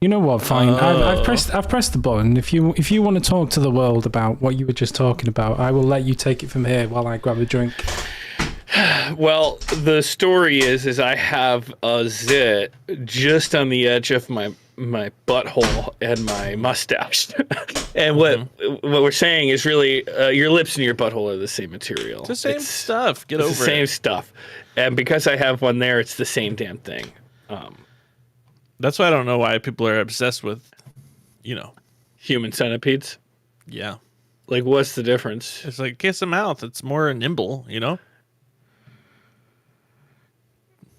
You know what? Fine. I've pressed the button. If you want to talk to the world about what you were just talking about, I will let you take it from here while I grab a drink. Well, the story is I have a zit just on the edge of my butthole and my mustache. And what we're saying is really your lips and your butthole are the same material. It's the same stuff. Get over it. It's the same stuff. And because I have one there, it's the same damn thing. That's why I don't know why people are obsessed with, Human centipedes. Yeah. Like, what's the difference? It's like kiss a mouth. It's more nimble,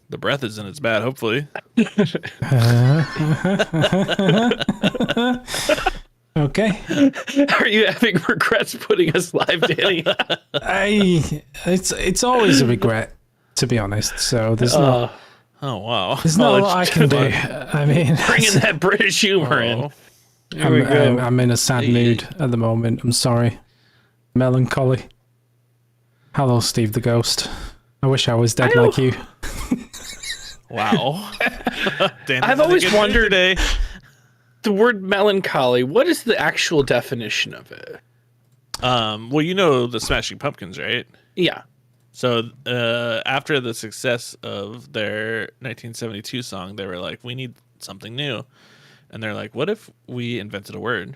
The breath isn't as bad, hopefully. Okay. Are you having regrets putting us live, Danny? It's always a regret, to be honest. So there's no Oh, wow. there's not a lot I can do. I mean, Bringing that British humor in. Here we go. I'm in a sad mood at the moment. I'm sorry. Melancholy. Hello, Steve the Ghost. I wish I was dead like you. Wow. I've always wondered the word melancholy. What is the actual definition of it? Well, you know the Smashing Pumpkins, right? Yeah. So after the success of their 1972 song, they were like, we need something new. And they're like, what if we invented a word?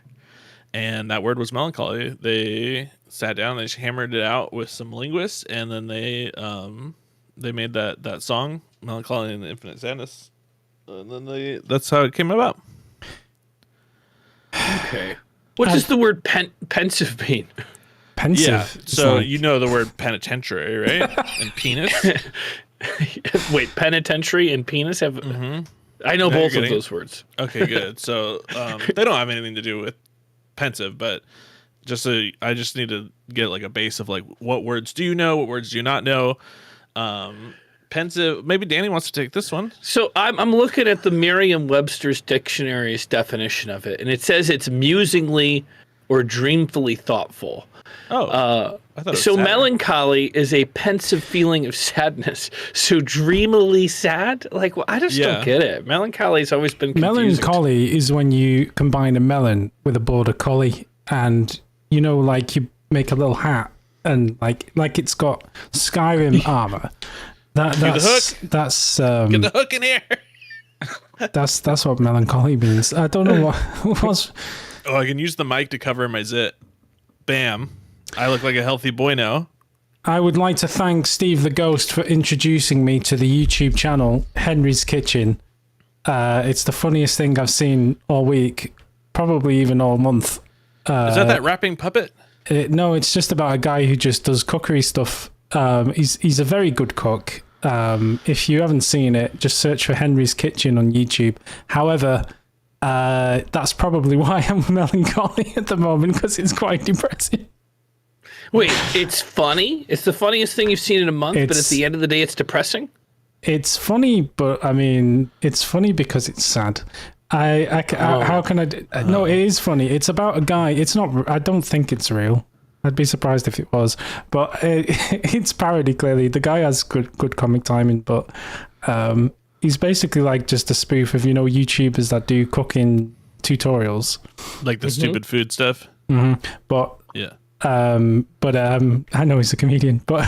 And that word was melancholy. They sat down, they hammered it out with some linguists, and then they made that song, Melancholy and the Infinite Sadness. And then that's how it came about. Okay. What does the word pensive mean? Pensive. Yeah. So you know the word penitentiary, right? And penis. Wait, penitentiary and penis have. I know both of those words. Okay, good. So they don't have anything to do with pensive, but I just need to get like a base of like what words do you know, what words do you not know. Pensive. Maybe Danny wants to take this one. So I'm looking at the Merriam-Webster's dictionary's definition of it, and it says it's musingly or dreamfully thoughtful. Oh, I thought it was so sad. melancholy is a pensive feeling of sadness. So dreamily sad? Like, well, I just don't get it. Melancholy's always been confusing. Melancholy is when you combine a melon with a border collie, and like you make a little hat, and like it's got Skyrim armor. That's Get the hook in here. That's what melancholy means. I don't know what was. Oh, I can use the mic to cover my zit. Bam. I look like a healthy boy now. I would like to thank Steve the Ghost for introducing me to the YouTube channel Henry's Kitchen. It's the funniest thing I've seen all week, probably even all month. Is that rapping puppet? No, it's just about a guy who just does cookery stuff. He's a very good cook. If you haven't seen it, just search for Henry's Kitchen on YouTube. However, that's probably why I'm melancholy at the moment, because it's quite depressing. Wait, it's funny? It's the funniest thing you've seen in a month, but at the end of the day, it's depressing? It's funny, but I mean, it's funny because it's sad. How can I? No, it is funny. It's about a guy. It's not. I don't think it's real. I'd be surprised if it was, but it's parody. Clearly, the guy has good comic timing, but he's basically like just a spoof of YouTubers that do cooking tutorials, like the stupid food stuff. Mm-hmm. But yeah. I know he's a comedian, but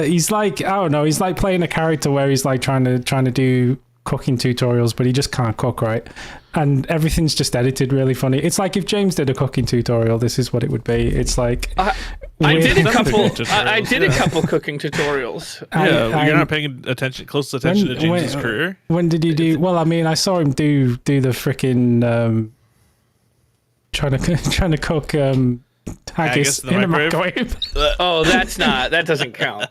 he's like, I don't know, he's like playing a character where he's like trying to do cooking tutorials, but he just can't cook right, and everything's just edited really funny. It's like if James did a cooking tutorial, this is what it would be. It's like I did a couple cooking tutorials. You're not paying close attention to James's career. When did you do? Well, I mean, I saw him do the freaking trying to cook haggis in the microwave. That doesn't count.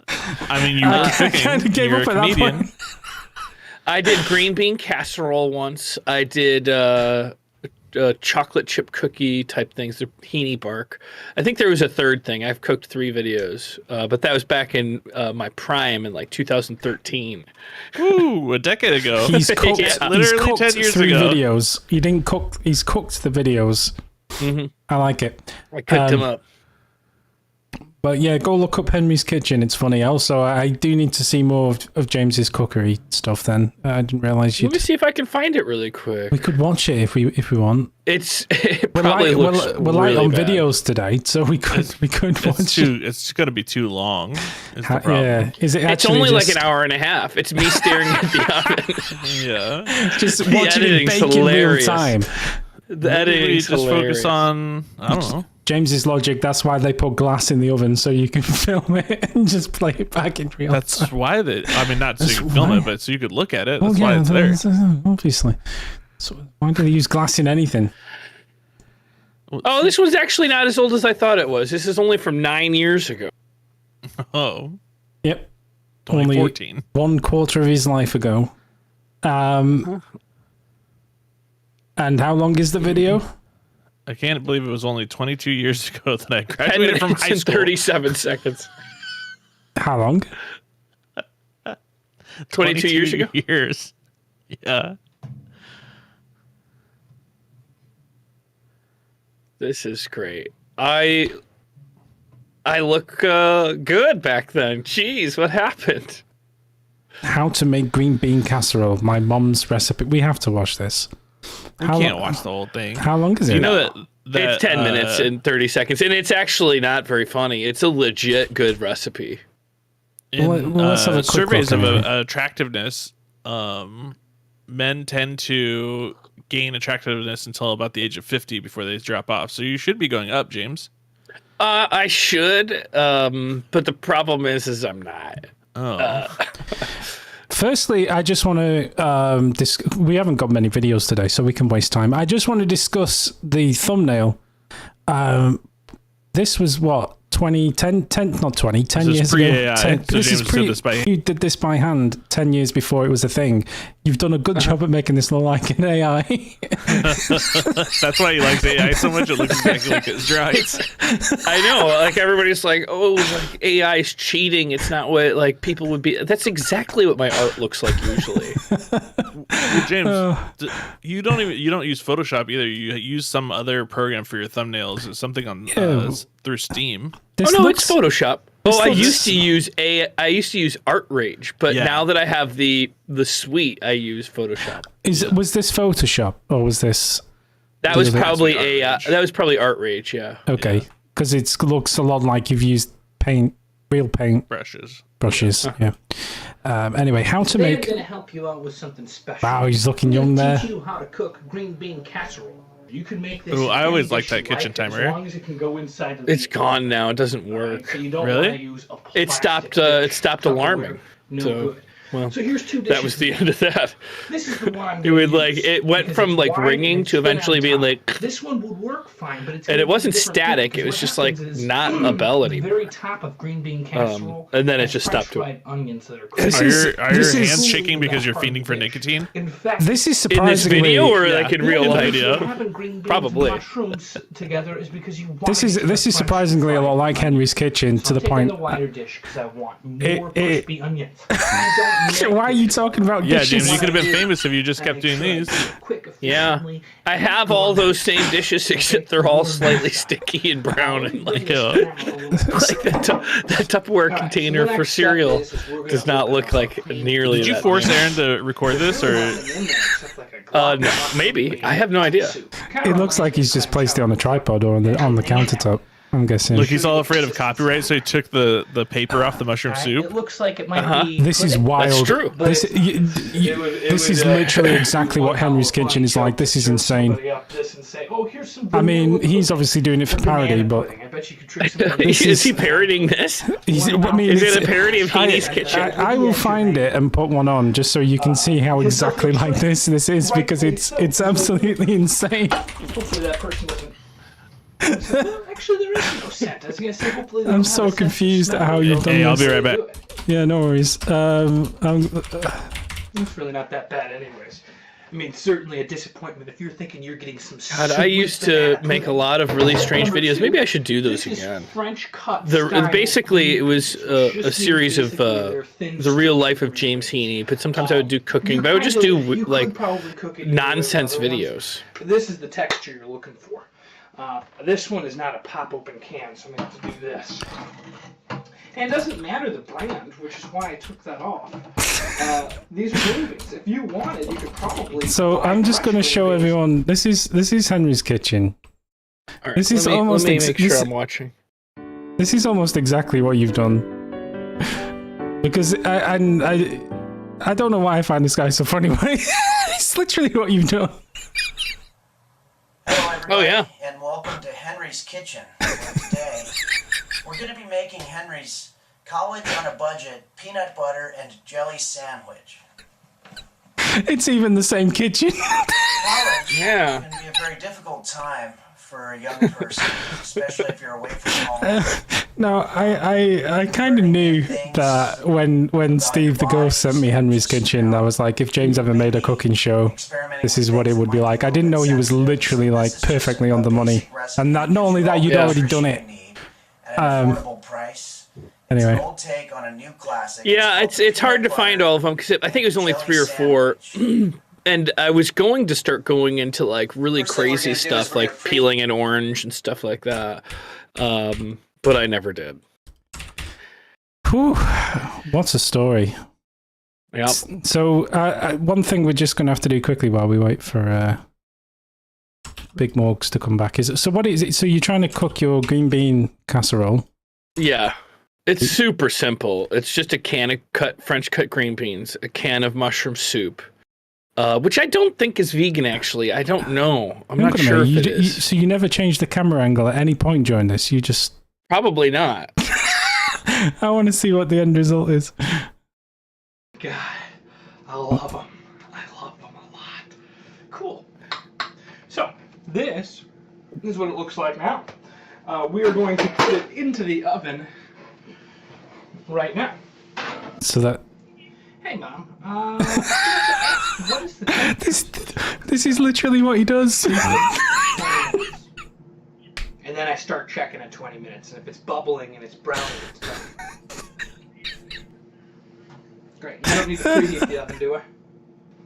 I mean, you were cooking. I kind of gave up at that point. I did green bean casserole once. I did chocolate chip cookie type things, the Heaney bark. I think there was a third thing. I've cooked 3 videos, but that was back in my prime in like 2013. Ooh, a decade ago. He's cooked, literally 10 years 3 ago. videos. He didn't cook. He's cooked the videos. Mm-hmm. I like it. I cooked him up. But yeah, go look up Henry's Kitchen. It's funny. Also, I do need to see more of James's cookery stuff. Then I didn't realize you. Let me see if I can find it really quick. We could watch it if we want. It probably looks we're light really on bad. videos today, so we could watch it. It's going to be too long. Is the problem. Yeah, is it? It's Actually only just, like an hour and a half. It's me staring at the oven. Yeah. Just The watching it editing's bake in real hilarious. time. The Maybe editing's just hilarious. focus on, I don't know. James's logic. That's why they put glass in the oven so you can film it and just play it back in real time. That's why not so you That's can film why. it, but so you could look at it. Well, That's why it's there. obviously. So why do they use glass in anything? Oh, this one's actually not as old as I thought it was. This is only from 9 years ago. Oh, Yep. Only 2014. 1/4 of his life ago. And how long is the video? I can't believe it was only 22 years ago that I 10 graduated from minutes high and school. 37 seconds. How long? 22 years ago? Years. Yeah. This is great. I look good back then. Jeez, what happened? How to make green bean casserole. My mom's recipe. We have to watch this. You How can't lo- watch the whole thing. How long is it? You know that It's 10 minutes and 30 seconds, and it's actually not very funny. It's a legit good recipe. in Well, let's have a quick surveys look of anyway. attractiveness, men tend to gain attractiveness until about the age of 50 before they drop off. So you should be going up, James. I should, but the problem is I'm not. Oh, Firstly, I just want to. We haven't got many videos today, so we can waste time. I just want to discuss the thumbnail. This was what 2010, 10 not 20, 10 This is years pre-AI, ago. so This is James did this by hand. You did this by hand 10 years before it was a thing. You've done a good job at making this look like an AI. that's why he likes AI so much. It looks exactly like his drawings. I know, like everybody's like, oh, like AI is cheating. It's not what like people would be. That's exactly what my art looks like usually. Well, James, you don't use Photoshop either. You use some other program for your thumbnails. It's something on through Steam. This Oh no, looks- it's Photoshop. this Oh, I looks- used to use ArtRage, but Yeah. now that I have the suite, I use Photoshop. Was this Photoshop or was this That was other- probably ArtRage. that was probably ArtRage, yeah. okay? Because it looks a lot like you've used real paint Brushes. brushes. Yeah. Anyway, how to Today I'm make. going to help you out with something special. Wow, he's looking I'm young gonna there. Teach you how to cook green bean casserole. You can make this. Ooh, in I any always dish liked that you kitchen like, timer. As long as it can go inside of It's the gone now. It doesn't oven. work. So you don't Really? want to use a It stopped. It stopped alarming. No So, good. well, So here's two dishes. that was the end of that. This is the one I'm It gonna would like use it went because from it's like wide ringing and to it's thin eventually on being top. like, This one would work fine, but it's and gonna it wasn't be different static. because It was what just like happens is not a bell the anymore. very top of green bean casserole. and then it has just fresh stopped to it. fried onions that are This Are is- your this is- hands shaking because you're fiending for nicotine? In fact, This is In this surprisingly. video or Yeah. like in real In the life? video. having green beans Probably. and mushrooms together is because you want This is surprisingly a lot like Henry's Kitchen to the point. the wider dish because I want It- more it- crispy onions. I don't Why are you talking about Yeah, dishes? James, you could have been famous if you just I kept make doing sure I these. do it quick, Yeah. efficiently, I have all those same dishes except they're all slightly sticky and brown and like that Tupperware container for cereal does not look like nearly. Did you that force big. Aaron to record this, or No, maybe. I have no idea. It looks like he's just placed it on a tripod or on the countertop. I'm guessing. look? He's all afraid of copyright, so he took the paper off the mushroom It soup. looks like it might be. This is wild. That's true. This, this is literally exactly what Henry's Kitchen is like. This is insane. I mean, he's obviously doing it for parody, but I bet you could trick somebody. Is he parodying this? he's, I mean, Is it's- it a parody of Heaney's Kitchen? I will find it and put one on just so you can see how exactly like this is because it's absolutely insane. Hopefully that person doesn't. Well, actually, there is no scent. I was gonna say, hopefully. they I'm don't so have a scent confused smell. at how you've done Hey, I'll this. be right back. Yeah, no worries. It's really not that bad, anyways. I mean, certainly a disappointment if you're thinking you're getting some. God, I used to make a lot of really strange videos. Maybe I should do those This is again. French cut. Basically, it was a series of the real life of James Heaney, but sometimes I would do cooking. But I would just do like nonsense videos. This is the texture you're looking for. This one is not a pop-open can, so I'm going to have to do this. And it doesn't matter the brand, which is why I took that off. These are green beans. If you wanted, you could probably. So I'm just going to show everyone. This is Henry's kitchen. All right, This is let me almost make ex- sure this- I'm watching. This is almost exactly what you've done. Because I don't know why I find this guy so funny. But it's literally what you've done. Hello, everybody, Oh, yeah. and welcome to Henry's Kitchen. Where today, we're going to be making Henry's college on a budget peanut butter and jelly sandwich. It's even the same kitchen. College Yeah. can be a very difficult time for a young person, especially if you're away from home. No, I kind of knew that when Steve the Ghost sent me Henry's Kitchen, I was like, if James ever made a cooking show, this is what it would be like. I didn't know he was literally like perfectly on the money, and that not only that you'd Yeah. already done it. At an affordable price. Anyway. It's an old take on a new classic. Yeah, called it's hard to Peanut find Butter all of them because I think it was only Jelly 3 or 4. Sandwich. And I was going to start going into like really First thing we're crazy gonna do is stuff we're like gonna pre- peeling an orange and stuff like that. But I never did. Whew, what a story. Yep. So one thing we're just going to have to do quickly while we wait for Big Morgs to come back is, so what is it? So you're trying to cook your green bean casserole. Yeah. It's super simple. It's just a can of French cut green beans, a can of mushroom soup, which I don't think is vegan, actually. I don't know. I'm not sure if it is. So you never changed the camera angle at any point during this? You just... Probably not. I want to see what the end result is. God, I love them. I love them a lot. Cool. So, this is what it looks like now. We are going to put it into the oven right now. So that... Hey, Mom. What is the This is literally what he does. And then I start checking at 20 minutes, and if it's bubbling and it's browning, it's done. Great. You don't need to preheat the oven, do I?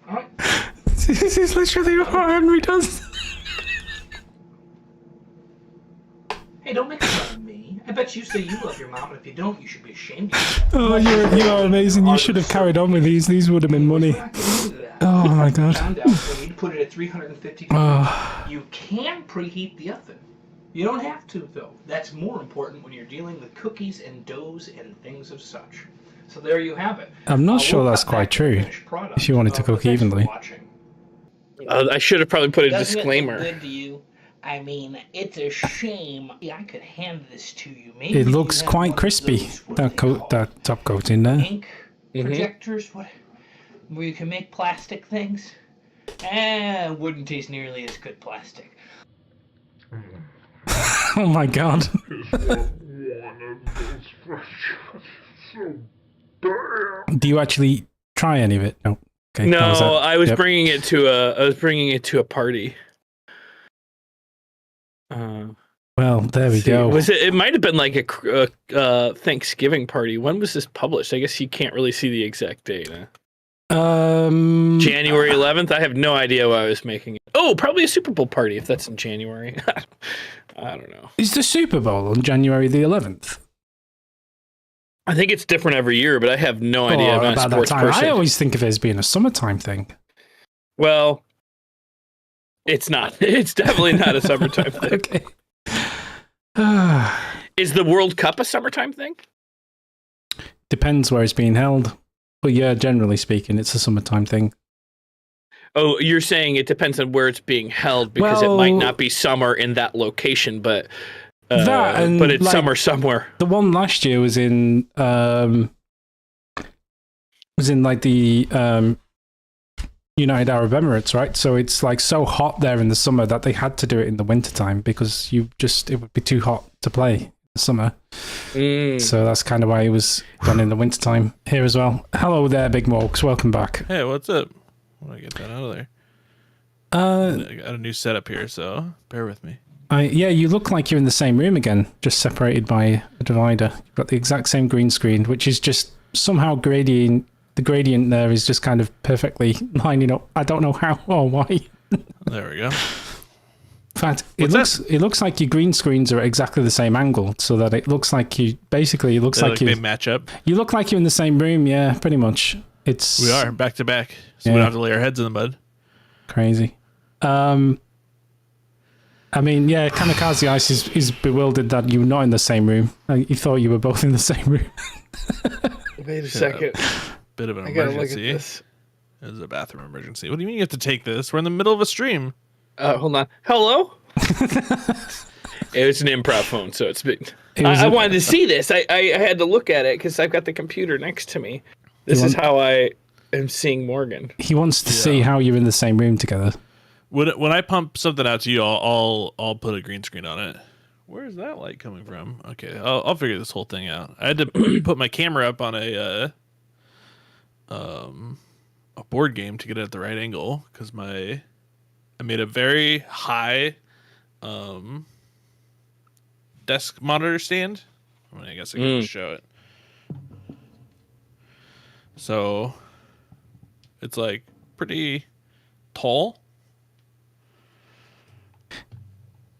All right. This is literally what Henry does. Hey, don't make fun of me. I bet you say you love your mom, and if you don't, you should be ashamed of yourself. Oh, you are amazing. You should have carried on with these. These would have been money. We're not getting into that. Oh my god. Found out we need to put it at 350 degrees. Oh. You can preheat the oven. You don't have to, though. That's more important when you're dealing with cookies and doughs and things of such. So there you have it. I'm not sure we'll that's cut quite back to the true, finished product. if you wanted to cook But thanks for evenly. watching. I should have probably put a Doesn't disclaimer. it look good to you? I mean, it's a shame. I could hand this to you. Maybe It you looks have quite one of crispy. those, what are That they coat, called? that top coat in there. Ink projectors, what? Where you can make plastic things. Wouldn't taste nearly as good plastic. Oh my god. Do you actually try any of it? No. Okay. No, that was that. I was Yep. bringing it to a party. Well, there we See, go. Was it? It might have been like a Thanksgiving party. When was this published? I guess you can't really see the exact date. Huh? January 11th. I have no idea why I was making it. Oh, probably a Super Bowl party if that's in January. I don't know. Is the Super Bowl on January the 11th? I think it's different every year, but I have no idea. I'm not a about that sports time. person. I always think of it as being a summertime thing. Well, it's not. It's definitely not a summertime thing. Okay. Is the World Cup a summertime thing? Depends where it's being held. But yeah, generally speaking, it's a summertime thing. Oh, you're saying it depends on where it's being held because it might not be summer in that location, but but it's like, summer somewhere. The one last year was in like the United Arab Emirates, right? So it's like so hot there in the summer that they had to do it in the wintertime because it would be too hot to play in the summer. So that's kind of why it was done in the wintertime here as well. Hello there, Big Morgs. Welcome back. Hey, what's up? I want to get that out of there. I got a new setup here, so bear with me. Yeah, you look like you're in the same room again, just separated by a divider. You've got the exact same green screen, which is just somehow gradient. The gradient there is just kind of perfectly lining up. I don't know how or why. There we go. In fact, What's it looks like your green screens are at exactly the same angle, so that it looks like you. Basically, it looks like they you. match up. You look like you're in the same room. Yeah, pretty much. It's We are back to back, so we Yeah. don't have to lay our heads in the mud. crazy. I mean, yeah, Kamikaze Ice is bewildered that you're not in the same room. He thought you were both in the same room. Wait a second. Bit of an I gotta look at emergency. this. It was a bathroom emergency. What do you mean you have to take this? We're in the middle of a stream. Hold on. Hello? It's an improv phone, so it's big. It was I a- wanted to see this. I had to look at it because I've got the computer next to me. This is how I am seeing Morgan. He wants to see how you're in the same room together. When I pump something out to you, I'll put a green screen on it. Where is that light coming from? Okay, I'll figure this whole thing out. I had to put my camera up on a board game to get it at the right angle because I made a very high desk monitor stand. I mean, I guess I can show it. So it's like pretty tall.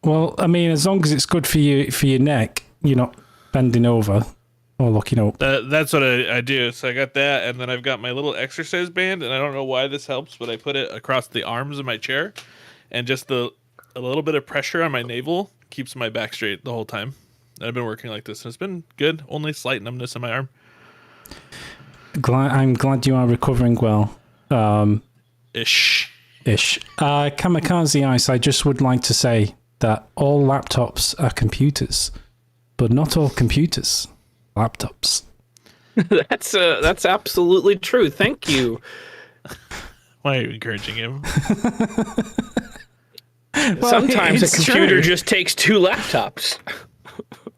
Well, I mean, as long as it's good for your neck, you're not bending over or looking up. That's what I do. So I got that, and then I've got my little exercise band, and I don't know why this helps, but I put it across the arms of my chair, and just a little bit of pressure on my navel keeps my back straight the whole time. I've been working like this, and it's been good. Only slight numbness in my arm. I'm glad you are recovering well. Ish. Kamikaze Ice, I just would like to say that all laptops are computers, but not all computers are laptops. That's absolutely true. Thank you. Why are you encouraging him? Sometimes a it's computer true. just takes two laptops.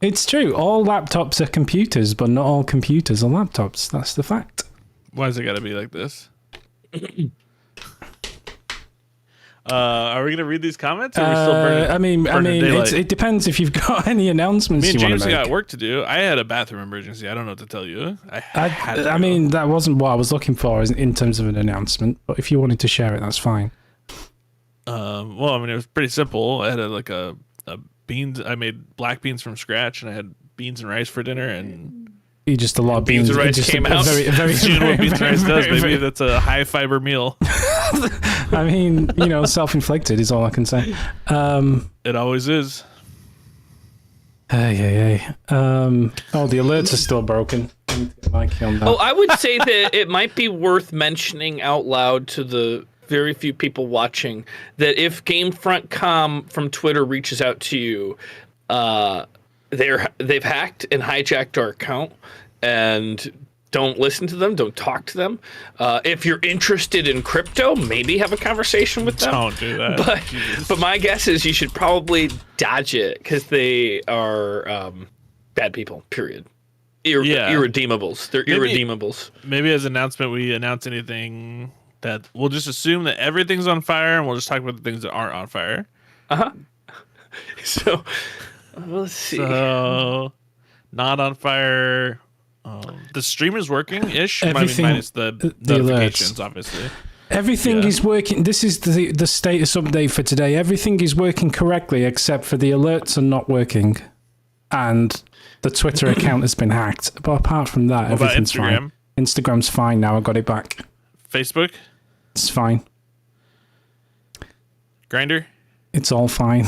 It's true. All laptops are computers, but not all computers are laptops. That's the fact. Why's it got to be like this? Are we gonna read these comments? Or are we still burning? I mean, daylight? it depends if you've got any announcements Me and you want James to make. got work to do. I had a bathroom emergency. I don't know what to tell you. I mean, that wasn't what I was looking for in terms of an announcement. But if you wanted to share it, that's fine. Well, I mean, it was pretty simple. I had a beans. I made black beans from scratch, and I had beans and rice for dinner. And You just a lot of beans. and rice just came a out. Very, very, you know what very, beans and rice very, does, baby? very- That's a high fiber meal. I mean, self-inflicted is all I can say. It always is. Hey. The alerts are still broken. I need to get Mikey on that. Oh, I would say that it might be worth mentioning out loud to the very few people watching that if Gamefront.com from Twitter reaches out to you, they've hacked and hijacked our account, and don't listen to them, don't talk to them. If you're interested in crypto, maybe have a conversation with them. Don't do that. But my guess is you should probably dodge it because they are bad people. Period. Irredeemables. They're irredeemables. Maybe as an announcement, we announce anything that we'll just assume that everything's on fire, and we'll just talk about the things that aren't on fire. So let's see. So not on fire. The stream is working ish. Everything- Minus the the notifications, alerts. obviously. Everything Yeah. is working. This is the status update for today. Everything is working correctly except for the alerts are not working, and the Twitter account has been hacked. But apart from that, What about everything's Instagram? fine. Instagram's fine now. I got it back. Facebook, It's fine. Grinder. It's all fine.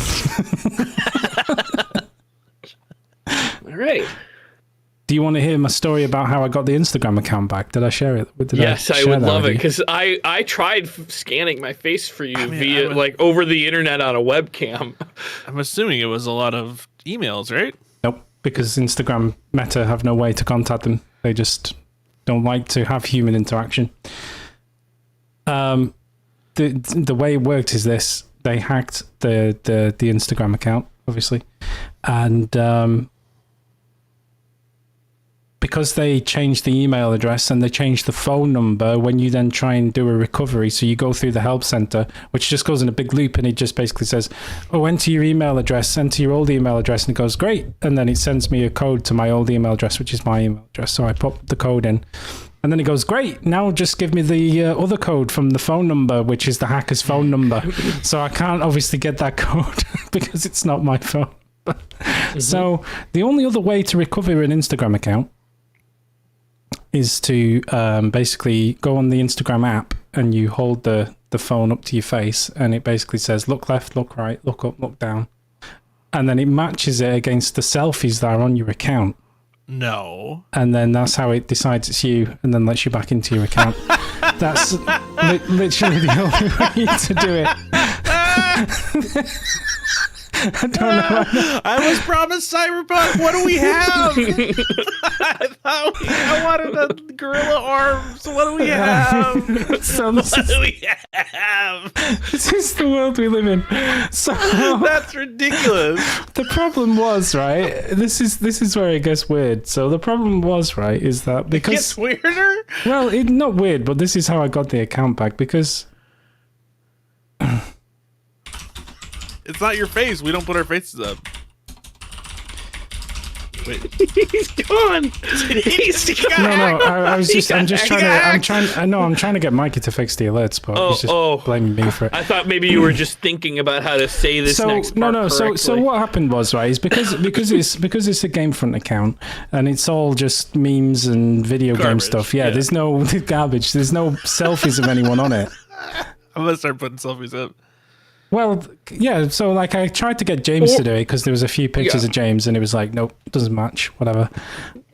All right. Do you want to hear my story about how I got the Instagram account back? Did I share it? Yes, I share would that love with it you? because I tried scanning my face for you via I'm a- like over the internet on a webcam. I'm assuming it was a lot of emails, right? Nope, because Instagram Meta have no way to contact them. They just don't like to have human interaction. The way it worked is this: they hacked the Instagram account, obviously, and because they changed the email address and they changed the phone number, when you then try and do a recovery, so you go through the help center, which just goes in a big loop, and it just basically says, oh, enter your email address, enter your old email address, and it goes, great. And then it sends me a code to my old email address, which is my email address. So I pop the code in, And then he goes, great, now just give me the other code from the phone number, which is the hacker's phone number. So I can't obviously get that code because it's not my phone. So the only other way to recover an Instagram account is to basically go on the Instagram app and you hold the phone up to your face and it basically says, look left, look right, look up, look down. And then it matches it against the selfies that are on your account. No. And then that's how it decides it's you and then lets you back into your account. That's literally the only way to do it. I don't know. I was promised Cyberpunk. What do we have? I wanted a gorilla arms. What do we have? So What do we have? this is the world we live in. So That's ridiculous. the problem was, right? This is where it gets weird. So the problem was, right, is that It because gets weirder. well, it's not weird, but this is how I got the account back because It's not your face. We don't put our faces up. Wait. He's gone. He's gone. no, I'm trying to get Mikey to fix the alerts, but he's just blaming me for it. I thought maybe you were just thinking about how to say this next part So what happened was, right, is because it's a Gamefront account and it's all just memes and video game Garbage, stuff. Yeah, there's no garbage. There's no selfies of anyone on it. I'm gonna start putting selfies up. Well, yeah. So like, I tried to get James to do it because there was a few pictures of James, and it was like, nope, doesn't match. Whatever.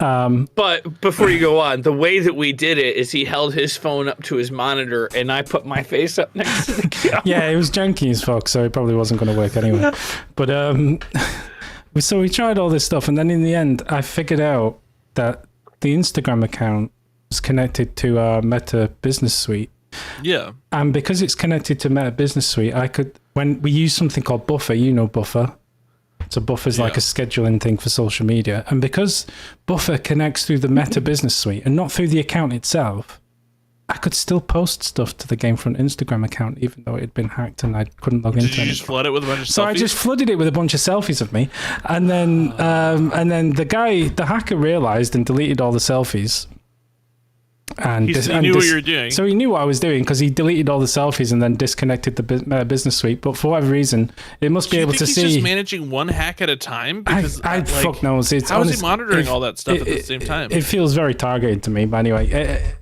But before you go on, the way that we did it is he held his phone up to his monitor, and I put my face up next to the camera. Yeah, it was janky as fuck, so it probably wasn't going to work anyway. But so we tried all this stuff, and then in the end, I figured out that the Instagram account was connected to our Meta Business Suite. Yeah. And because it's connected to Meta Business Suite, I could, when we use something called Buffer, you know Buffer. So Buffer's like a scheduling thing for social media. And because Buffer connects through the Meta Business Suite and not through the account itself, I could still post stuff to the Gamefront Instagram account, even though it had been hacked and I couldn't log into it. Did you just flood it with a bunch of selfies? So I just flooded it with a bunch of selfies of me. And then the hacker realized and deleted all the selfies. And he knew what you were doing. So he knew what I was doing because he deleted all the selfies and then disconnected the Business Suite. But for whatever reason, it must be able to see. He's just managing one hack at a time? Because fuck knows. It's how is he monitoring all that stuff at the same time? It feels very targeted to me. But anyway,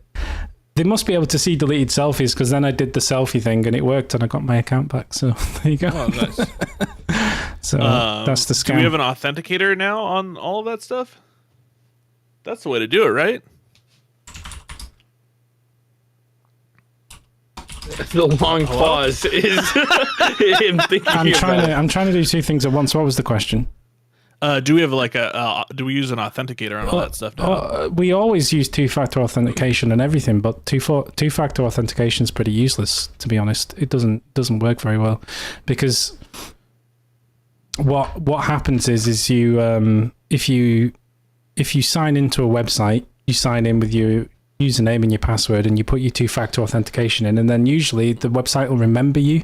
they must be able to see deleted selfies because then I did the selfie thing and it worked and I got my account back. So there you go. Oh, nice. So that's the scam. Do we have an authenticator now on all of that stuff? That's the way to do it, right? The long pause is him thinking I'm trying to do two things at once. What was the question? Do we have do we use an authenticator on all that stuff now? We always use two-factor authentication and everything, but two-factor authentication is pretty useless, to be honest. It doesn't work very well because what happens is you if you sign into a website, you sign in with your username and your password and you put your two-factor authentication in, and then usually the website will remember you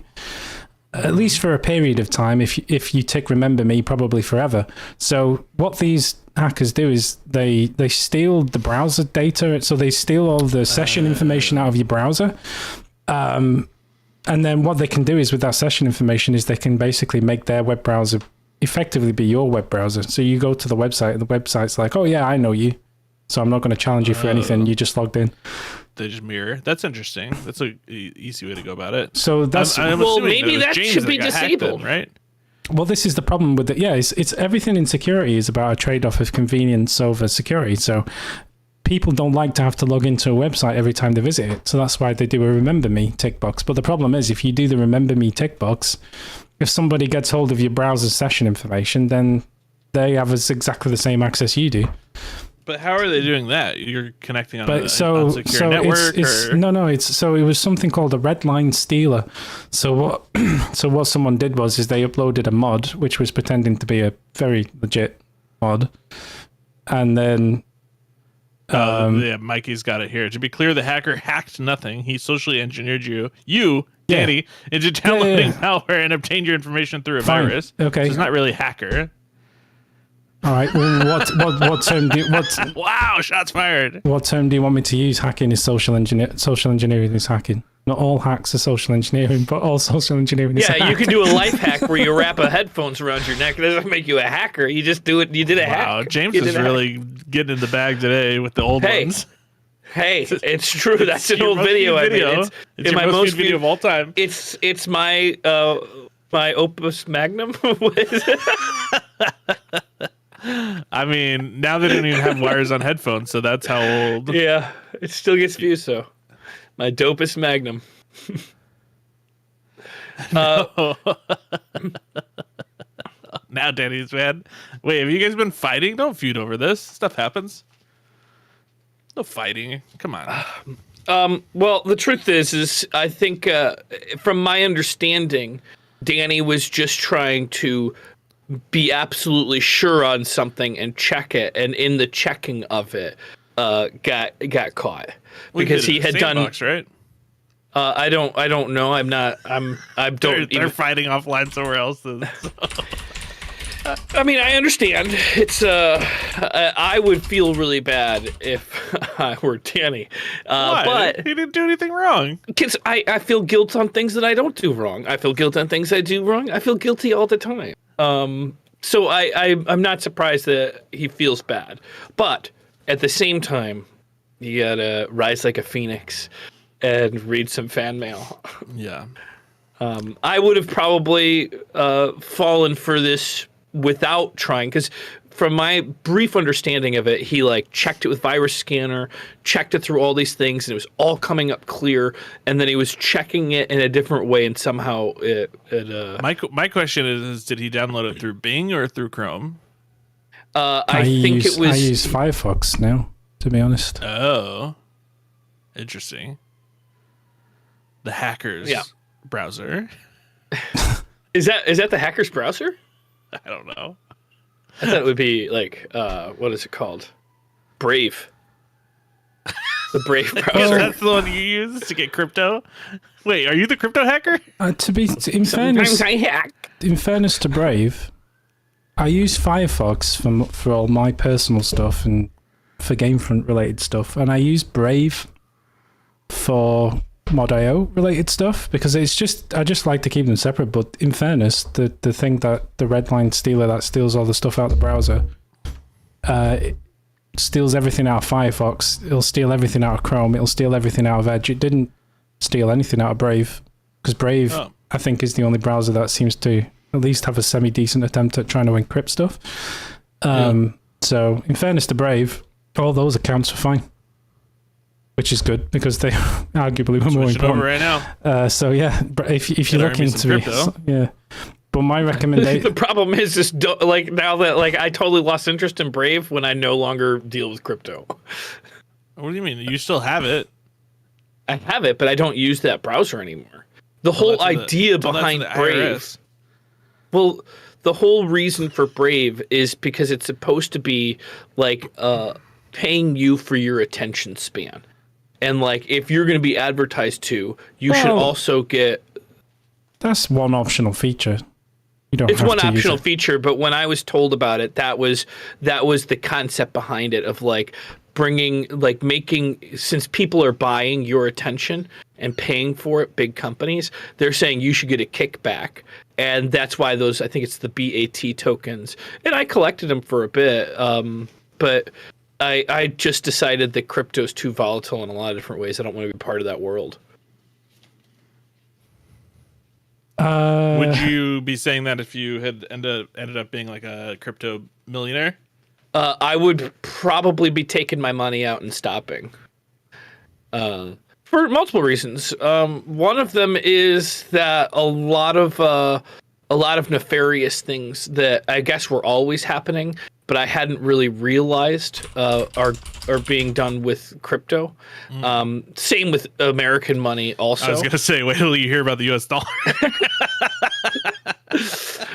at least for a period of time. If you tick remember me, probably forever. So what these hackers do is they steal the browser data, so they steal all the session information out of your browser, and then what they can do is with that session information is they can basically make their web browser effectively be your web browser. So you go to the website and the website's like, oh yeah, I know you, so I'm not going to challenge you for anything. You just logged in. They just mirror. That's interesting. That's an easy way to go about it. So that's well, maybe that should be disabled, then, right? Well, this is the problem with it. Yeah, it's everything in security is about a trade-off of convenience over security. So people don't like to have to log into a website every time they visit it. So that's why they do a remember me tick box. But the problem is if you do the remember me tick box, if somebody gets hold of your browser session information, then they have exactly the same access you do. But how are they doing that? You're connecting on a so network? It was something called a red line stealer. So what someone did was they uploaded a mod which was pretending to be a very legit mod, and then yeah, Mikey's got it here. To be clear, the hacker hacked nothing. He socially engineered you, Danny, into downloading malware and obtained your information through a virus. Okay, so it's not really hacker. All right. Well, what term do Wow, shots fired. what term do you want me to use? Hacking is social engineer. Social engineering is hacking. Not all hacks are social engineering, but all social engineering is Yeah, you hack. can do a life hack where you wrap a headphones around your neck. It doesn't make you a hacker. You just do it. You did a hack. Wow, James You is did a hack. really getting in the bag today with the old Hey, ones. Hey, it's true. That's an Your old most video I viewed made. It's in your my most most viewed video of all time. It's my my opus magnum. What is it? I mean, now they don't even have wires on headphones, so that's how old. Yeah, it still gets views. So, my dopest magnum. Now Danny's mad. Wait, have you guys been fighting? Don't feud over this. Stuff happens. No fighting. Come on. Well, the truth is I think from my understanding, Danny was just trying to be absolutely sure on something and check it, and in the checking of it, got caught We because did it he in had done. Sandbox, right? I don't know. I don't They're fighting offline somewhere else. I mean, I understand. It's I would feel really bad if I were Danny. Why? But He didn't do anything wrong. because I feel guilt on things that I don't do wrong. I feel guilt on things I do wrong. I feel guilty all the time. So I'm not surprised that he feels bad. But at the same time, you gotta rise like a phoenix and read some fan mail. Yeah. I would have probably fallen for this without trying, because from my brief understanding of it, he like checked it with Virus Scanner, checked it through all these things, and it was all coming up clear. And then he was checking it in a different way, and somehow it My question is, did he download it through Bing or through Chrome? I think it was. I use Firefox now, to be honest. Oh, interesting. The hackers browser. Is that the hacker's browser? I don't know. I thought it would be like what is it called? Brave. The Brave browser. That's the one you use to get crypto. Wait, are you the crypto hacker? In Sometimes fairness, I hack. in fairness to Brave, I use Firefox for all my personal stuff and for Gamefront related stuff, and I use Brave for Mod.io related stuff because I just like to keep them separate. But in fairness, the thing that the Redline stealer that steals all the stuff out of the browser, it steals everything out of Firefox. It'll steal everything out of Chrome. It'll steal everything out of Edge. It didn't steal anything out of Brave because Brave, I think, is the only browser that seems to at least have a semi-decent attempt at trying to encrypt stuff. So in fairness to Brave, all those accounts were fine, which is good because they arguably were more Switch it over important. right now. So yeah, if you Could look earn me some into crypto. it, yeah. But my recommendation, The problem is just like now that like I totally lost interest in Brave when I no longer deal with crypto. What do you mean? You still have it? I have it, but I don't use that browser anymore. The whole That's in the- idea well, that's in behind the Brave. IRS. Well, the whole reason for Brave is because it's supposed to be like paying you for your attention span. And like if you're going to be advertised to, you should Well, also get that's one optional feature. You don't it's have one to use optional it. feature, but when I was told about it, that was the concept behind it of like bringing like making, since people are buying your attention and paying for it, big companies, they're saying you should get a kickback. And that's why those, I think it's the BAT tokens. And I collected them for a bit, but I just decided that crypto's too volatile in a lot of different ways. I don't want to be part of that world. Would you be saying that if you had ended up being like a crypto millionaire? I would probably be taking my money out and stopping. For multiple reasons. One of them is that a lot of nefarious things that I guess were always happening, but I hadn't really realized are being done with crypto. Same with American money also. I was gonna say, wait till you hear about the U.S. dollar.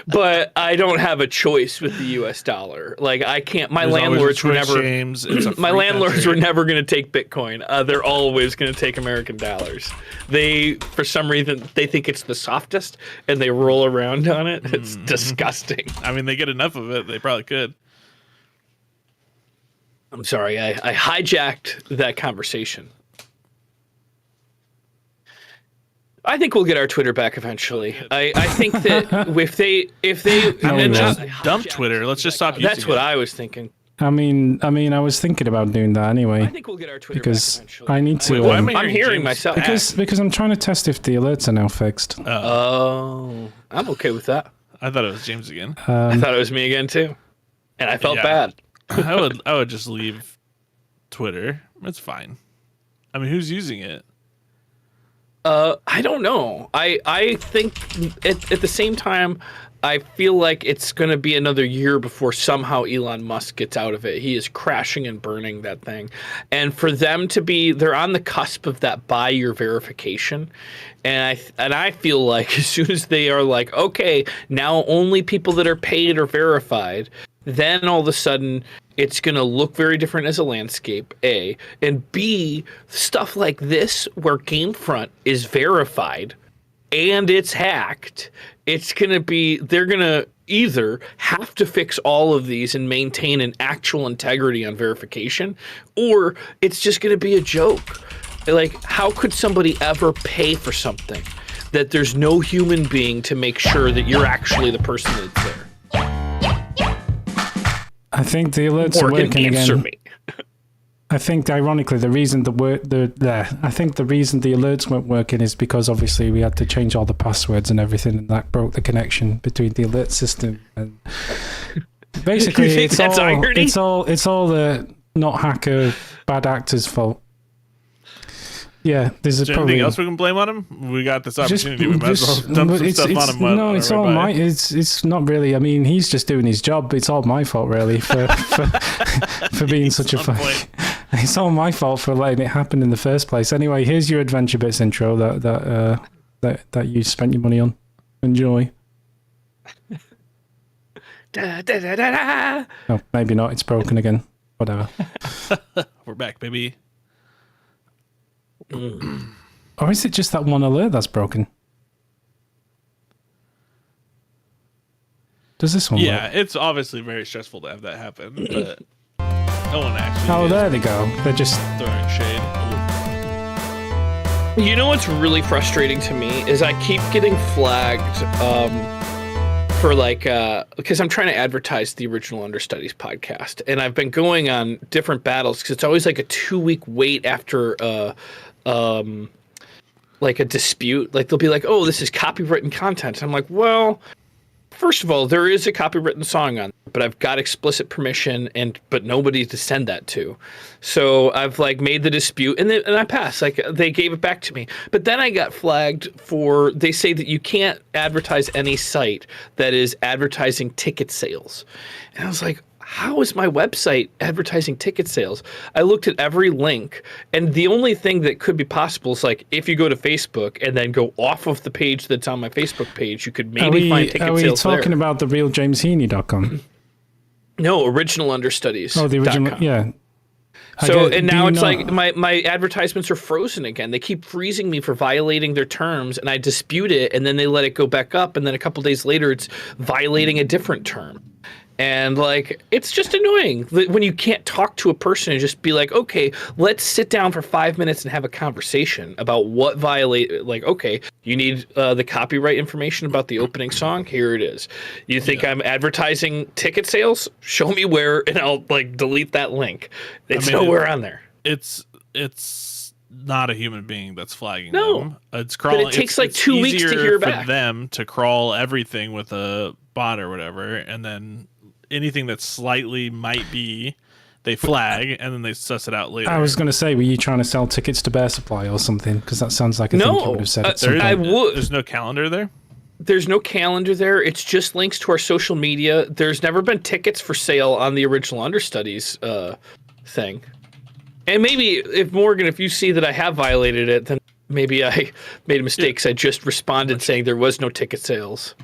But I don't have a choice with the U.S. dollar. Like I can't. My There's always a landlords were choice, never. James. It's a My free landlords country. were never going to take Bitcoin. They're always going to take American dollars. They, for some reason, they think it's the softest, and they roll around on it. It's disgusting. I mean, they get enough of it. They probably could. I'm sorry, I hijacked that conversation. I think we'll get our Twitter back eventually. I think that if they No, then we just won't. dump Twitter. Let's just stop using that's what it. I was thinking. I mean, I was thinking about doing that I anyway think we'll get our Twitter because back eventually. I need to. Wait, why am I I'm hearing James myself. back? because I'm trying to test if the alerts are now fixed. Oh, I'm okay with that. I thought it was James again. I thought it was me again too, and I felt Yeah. bad. I would just leave Twitter. It's fine. I mean, who's using it? I don't know. I think at the same time, I feel like it's going to be another year before somehow Elon Musk gets out of it. He is crashing and burning that thing. And for them to be, they're on the cusp of that buy your verification. And I feel like as soon as they are like, okay, now only people that are paid are verified, then all of a sudden it's going to look very different as a landscape, A. And B, stuff like this where Gamefront is verified and it's hacked, it's going to be, they're going to either have to fix all of these and maintain an actual integrity on verification, or it's just going to be a joke. Like, how could somebody ever pay for something that there's no human being to make sure that you're actually the person that's there? I think the alerts are Morgan, working answer again. me. I think, ironically, the reason the reason the alerts weren't working is because obviously we had to change all the passwords and everything, and that broke the connection between the alert system and basically You think that's irony? it's all the not hacker bad actors' fault. Yeah, there's Is there probably anything else we can blame on him? We got this just- opportunity. We might as well just- dump some it's- stuff it's- on him. No, it's all my. It's not really. I mean, he's just doing his job. It's all my fault, really, for being such a on fuck. point. It's all my fault for letting it happen in the first place. Anyway, here's your Adventure Bits intro that you spent your money on. Enjoy. Da, da, da, da, da. No, maybe not. It's broken again. Whatever. We're back, baby. Or is it just that one alert that's broken? Does this one Yeah, work? it's obviously very stressful to have that happen, but no one actually Oh, is there they go. They're just. throwing shade. You know what's really frustrating to me is I keep getting flagged for like because I'm trying to advertise the Original Understudies podcast, and I've been going on different battles because it's always like a 2-week wait after like a dispute. Like they'll be like, "Oh, this is copywritten content." I'm like, "Well, first of all, there is a copywritten song on, but I've got explicit permission but nobody to send that to. So I've like made the dispute and I passed. Like they gave it back to me. But then I got flagged for, they say that you can't advertise any site that is advertising ticket sales. And I was like, how is my website advertising ticket sales? I looked at every link, and the only thing that could be possible is like if you go to Facebook and then go off of the page that's on my Facebook page, you could maybe find ticket are we sales talking there. about the real JamesHeaney.com? No, Original Understudies. Oh, the original. Yeah. So Do and now you it's know- like my advertisements are frozen again. They keep freezing me for violating their terms, and I dispute it, and then they let it go back up, and then a couple days later, it's violating a different term. And like, it's just annoying when you can't talk to a person and just be like, okay, let's sit down for 5 minutes and have a conversation about what violate. Like, okay, you need the copyright information about the opening song. Here it is. You think I'm advertising ticket sales? Show me where, and I'll like delete that link. It's nowhere on there. It's not a human being that's flagging No. them. It's crawling. But it takes, it's- like, it's 2 weeks to easier hear for back. them to crawl everything with a bot or whatever, and then anything that slightly might be, they flag and then they suss it out later. I was going to say, were you trying to sell tickets to Bear Supply or something? Because that sounds like a thing you No, would have said. At There some is- I point. would. There's no calendar there. There's no calendar there. It's just links to our social media. There's never been tickets for sale on the Original Understudies thing. And maybe if Morgan, if you see that I have violated it, then maybe I made a mistake because I just responded saying there was no ticket sales.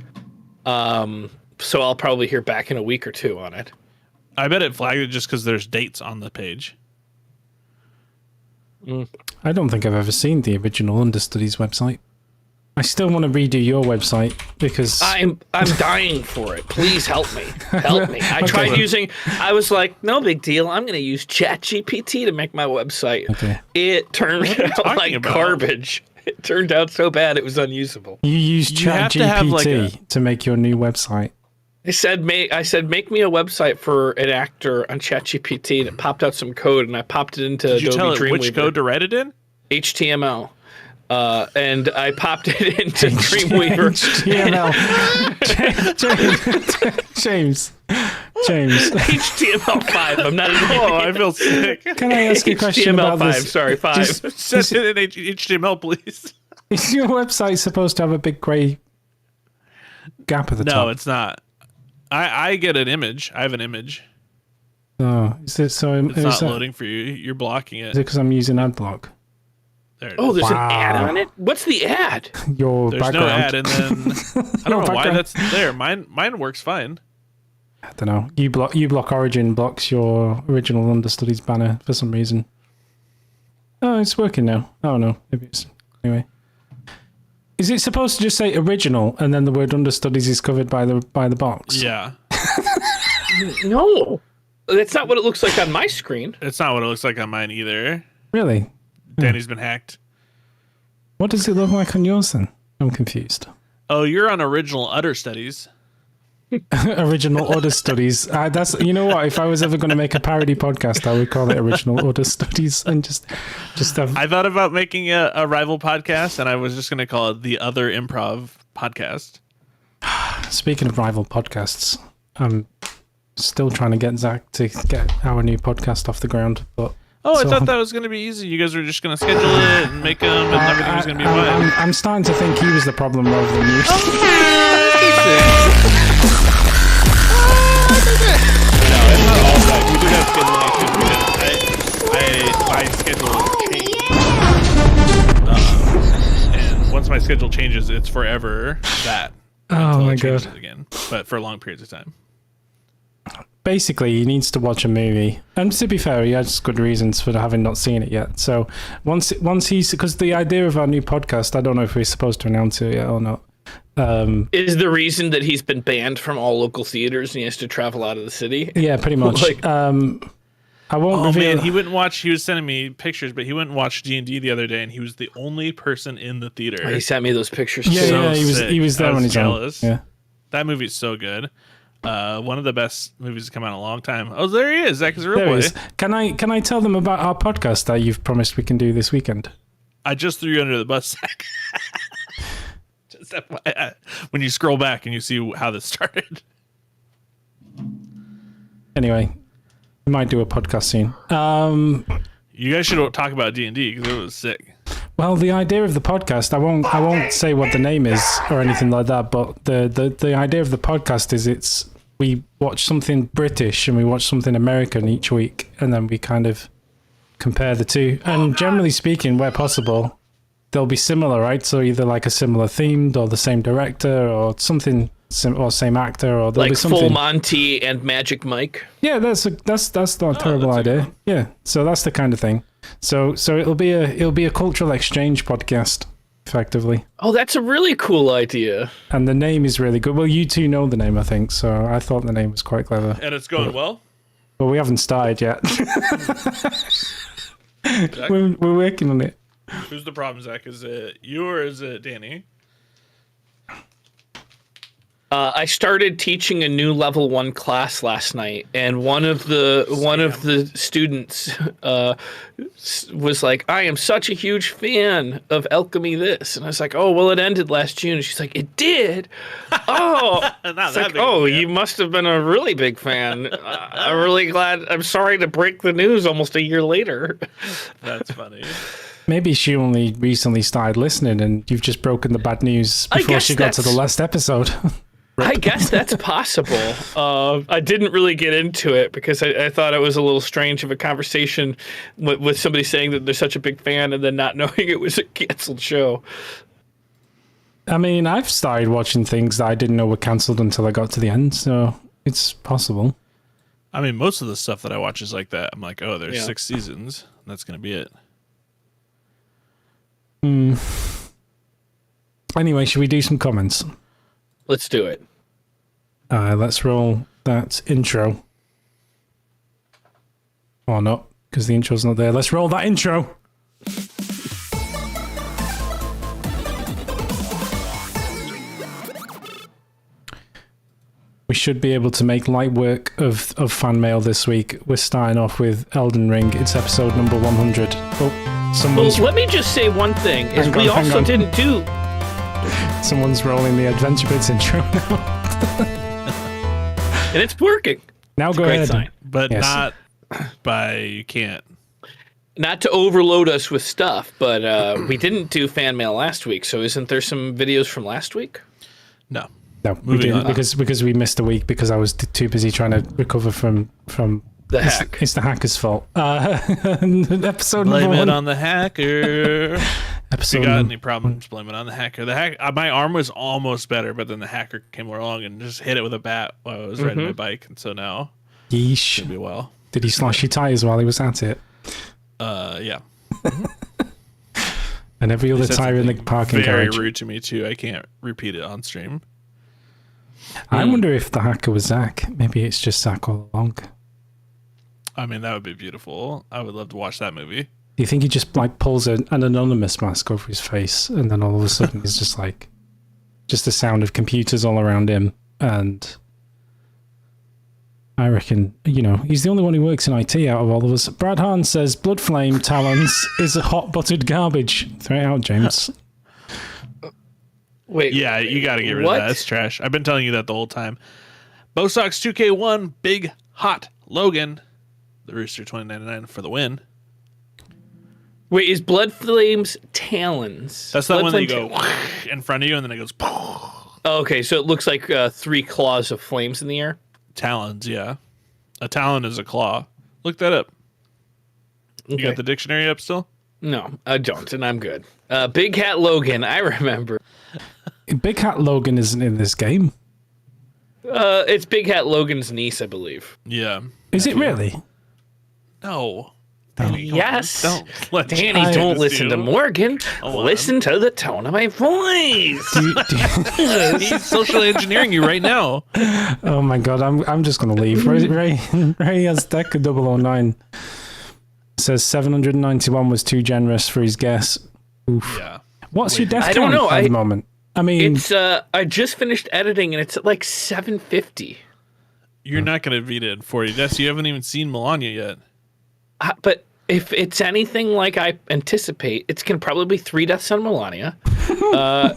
So I'll probably hear back in a week or two on it. I bet it flagged it just because there's dates on the page. I don't think I've ever seen the Original Understudies website. I still want to redo your website because I'm dying for it. Please help me. Help me. I tried Okay. using. I was like, no big deal. I'm going to use ChatGPT to make my website. Okay. It turned out talking like about? garbage. It turned out so bad it was unusable. you use You have to have, like, ChatGPT to make your new website. I said, make me a website for an actor on ChatGPT, and it popped out some code, and I popped it into Did you Adobe tell it Dreamweaver. which code to write it in? HTML. And I popped it into Dreamweaver. James. HTML5. I'm not an Oh, idiot. I feel sick. Can I ask you a question about HTML5. this? Sorry, 5. Just- Send it in HTML, please. Is your website supposed to have a big grey gap at the top? No, it's not. I get an image. I have an image. Oh, is it so? It's not loading for you. You're blocking Is it. it because I'm using AdBlock? There it Oh, is. there's Wow. an ad on it? What's the ad? Your There's background. no ad, and then I don't know why background. that's there. Mine works fine. I don't know. uBlock Origin blocks your original Understudies banner for some reason. Oh, it's working now. Oh no, maybe it's anyway. Is it supposed to just say original and then the word Understudies is covered by the box? Yeah, No. That's not what it looks like on my screen. it's not what it looks like on mine either. Really? Danny's been hacked. What does it look like on yours then? I'm confused. Oh, you're on original Utter Studies. Original Order Studies. That's, you know what? If I was ever going to make a parody podcast, I would call it Original Order Studies and just have. I thought about making a rival podcast, and I was just going to call it the Other Improv Podcast. Speaking of rival podcasts, I'm still trying to get Zach to get our new podcast off the ground. But Oh, I so- thought that was going to be easy. You guys were just going to schedule it and make them, and everything was going to be fine. I'm starting to think he was the problem rather than you. We do have scheduling issues because my schedule changed. And once my schedule changes, it's forever that. Oh until my it changes god. Again, but for long periods of time. Basically, he needs to watch a movie, and to be fair, he has good reasons for having not seen it yet. So once he's, because the idea of our new podcast, I don't know if we're supposed to announce it yet or not. Is the reason that he's been banned from all local theaters and he has to travel out of the city? Yeah, pretty much. Like- I won't Oh reveal. man, he wouldn't watch. He was sending me pictures, but he went and watched D&D the other day, and he was the only person in the theater. He sent me those pictures. yeah, too. so yeah, sick. he was there I on was his jealous. own. Yeah. That movie's so good. One of the best movies to come out in a long time. Oh, there he is. Zach is a real There boy. he is. Can I tell them about our podcast that you've promised we can do this weekend? I just threw you under the bus, Zach. Just FYI. When you scroll back and you see how this started. Anyway, we might do a podcast soon. You guys should talk about D&D because it was sick. Well, the idea of the podcast, I won't say what the name is or anything like that, but the idea of the podcast is we watch something British and we watch something American each week, and then we kind of compare the two. And generally speaking, where possible, they'll be similar, right? So either like a similar themed or the same director or something, or same actor, or there'll be Like something. Full Monty and Magic Mike. Yeah, that's not a terrible that's a good idea. Yeah, so that's the kind of thing. So it'll be a cultural exchange podcast, effectively. Oh, that's a really cool idea. And the name is really good. Well, you two know the name, I think. So I thought the name was quite clever. And it's going well. But we haven't started yet. we're working on it. Who's the problem, Zach? Is it you or is it Danny? I started teaching a new level 1 class last night, and one of the students was like, "I am such a huge fan of Alchemy this," and I was like, "Oh, well, it ended last June." And she's like, "It did? Oh, Not it's that like, big of a oh, fan. you must have been a really big fan." I'm really glad. I'm sorry to break the news almost a year later. That's funny. Maybe she only recently started listening, and you've just broken the bad news I before guess she got to the that's- last episode. I guess that's possible. I didn't really get into it because I thought it was a little strange of a conversation with somebody saying that they're such a big fan and then not knowing it was a canceled show. I mean, I've started watching things that I didn't know were cancelled until I got to the end, so it's possible. I mean, most of the stuff that I watch is like that. I'm like, oh, there's Yeah. 6 seasons. That's going to be it. Anyway, should we do some comments? Let's do it. Let's roll that intro. Or not, because the intro's not there. Let's roll that intro. We should be able to make light work of fan mail this week. We're starting off with Elden Ring. It's episode number 100. Oh, someone's, Well, let me just say one thing: is Hang we on, hang also on. didn't do. someone's rolling the Adventure Bits intro now. And it's working. Now go Great ahead. sign. But Yes. not by you can't. Not to overload us with stuff, but we didn't do fan mail last week. So isn't there some videos from last week? No. No, we Moving didn't on. because we missed a week because I was too busy trying to recover from The it's, hack. It's the hacker's fault. Episode Blame number it one. on the hacker. If Episode you got num- any problems, blame it on the hacker. The hack. My arm was almost better, but then the hacker came along and just hit it with a bat while I was riding my bike, and so now Yeesh. it'll be well. Did he slash your tires while he was at it? Yeah. And every other Said tire in the something parking very garage. rude to me too. I can't repeat it on stream. I wonder if the hacker was Zach. Maybe it's just Zach all along. Do I mean, that would be beautiful. I would love to watch that movie. you think he just like pulls an anonymous mask over his face and then all of a sudden it's just like just the sound of computers all around him? And I reckon, he's the only one who works in IT out of all of us. Brad Hahn says Blood Flame Talons is a hot buttered garbage. Throw it out, James. Wait. Yeah, you got to get rid What? of that. It's trash. I've been telling you that the whole time. Bosox 2K1, big hot Logan, the Rooster 2099 for the win. Wait, is Blood Flames Talons? That's that Blood one that you Flame go in front of you and then it goes Oh, okay, so it looks like 3 claws of flames in the air. talons. Yeah, a talon is a claw. Look that up. You Okay. got the dictionary up still? No, I don't, and I'm good. Big Hat Logan, I remember. Big Hat Logan isn't in this game. It's Big Hat Logan's niece, I believe. Yeah. Is it really? No. Danny, come on. Yes. Don't let Danny, James don't do listen to this Morgan. Hold on. Listen to the tone of my voice. He's socially engineering you right now. Oh my god, I'm just gonna leave. Ray Azteca 009 says 791 was too generous for his guess. Oof. Yeah. What's your death I don't count know, at the moment? I mean, It's I just finished editing and it's at like 750. You're not going to beat it in 40 deaths. You haven't even seen Melania yet. But if it's anything like I anticipate, it's going to probably be 3 deaths on Melania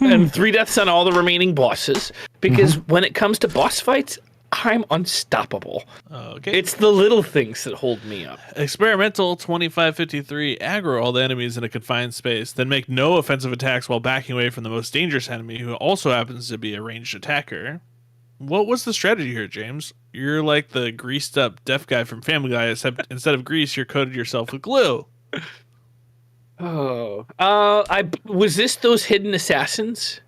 and 3 deaths on all the remaining bosses. Because when it comes to boss fights, I'm unstoppable. Okay. It's the little things that hold me up. Experimental 2553. Aggro all the enemies in a confined space, then make no offensive attacks while backing away from the most dangerous enemy, who also happens to be a ranged attacker. What was the strategy here, James? You're like the greased up deaf guy from Family Guy, except instead of grease, you're coated yourself with glue. Oh, was this those hidden assassins?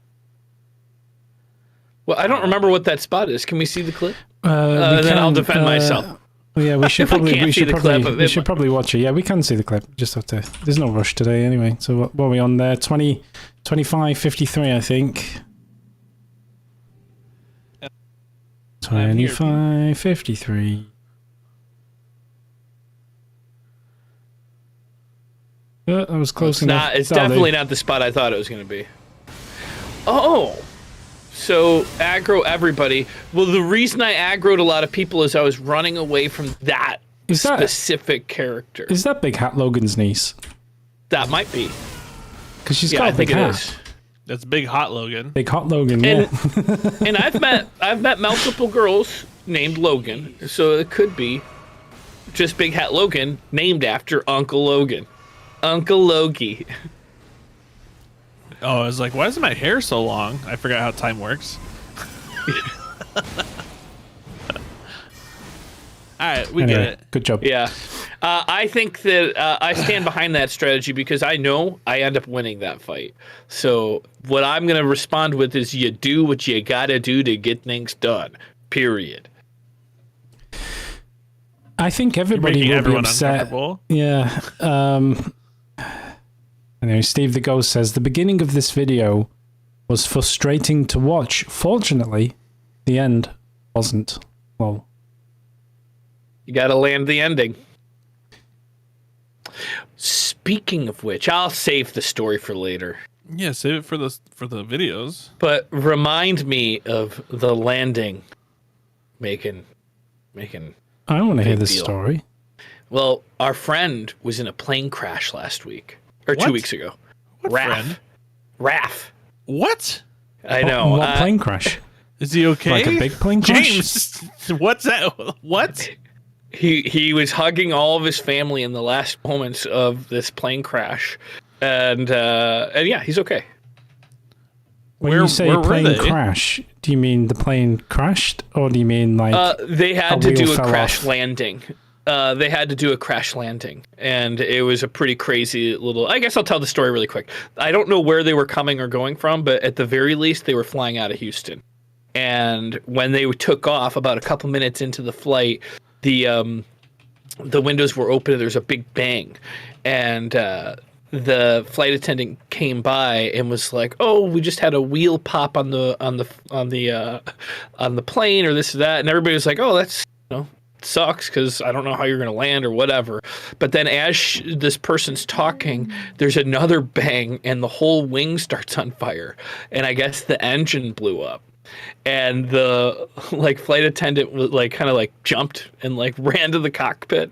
Well, I don't remember what that spot is. Can we see the clip? Then I'll defend myself. Yeah, we should If I probably can't see the clip of we it, should probably watch it. Yeah, we can see the clip. Just have to. There's no rush today anyway. So what are we on there? 25:53, I think. 25:53. That was close enough. It's That'll do. definitely not the spot I thought it was going to be. Oh, so aggro everybody. Well, the reason I aggroed a lot of people is I was running away from that Is that- specific character. Is that Big Hat Logan's niece? That might be. Because she's Yeah, got I a big think it hat. is. That's Big Hot Logan. Big Hot Logan. And Yeah. and I've met multiple girls named Logan, so it could be just Big Hat Logan named after Uncle Logan. Uncle Logie. Oh, I was like, why is my hair so long? I forgot how time works. All right, we get Anyway, it. good job. Yeah. I think that I stand behind that strategy because I know I end up winning that fight. So what I'm going to respond with is you do what you got to do to get things done. Period. I think everybody Making will be everyone upset. uncomfortable. Yeah. Anyway, Steve the Ghost says the beginning of this video was frustrating to watch. Fortunately, the end wasn't. Well, You got to land the ending. Speaking of which, I'll save the story for later. Yeah, save it for the videos. But remind me of the landing making. I want to hear Big the deal. story. Well, our friend was in a plane crash last week. Or What? 2 weeks ago. What Raph. friend? Raph. What? I know. What plane crash? Is he okay? Like a big plane crash? James, what's that? What? He was hugging all of his family in the last moments of this plane crash. And yeah, he's okay. When Where- you say where were plane they? crash, do you mean the plane crashed, or do you mean like They had a to wheel do a fell crash off? landing. They had to do a crash landing, and it was a pretty crazy little. I guess I'll tell the story really quick. I don't know where they were coming or going from, but at the very least, they were flying out of Houston. And when they took off, about a couple minutes into the flight, the windows were open and there was a big bang, and the flight attendant came by and was like, "Oh, we just had a wheel pop on the plane, or this or that," and everybody was like, "Oh, that's sucks because I don't know how you're going to land or whatever." But then as this person's talking, there's another bang and the whole wing starts on fire, and I guess the engine blew up. And the flight attendant was kind of jumped and ran to the cockpit,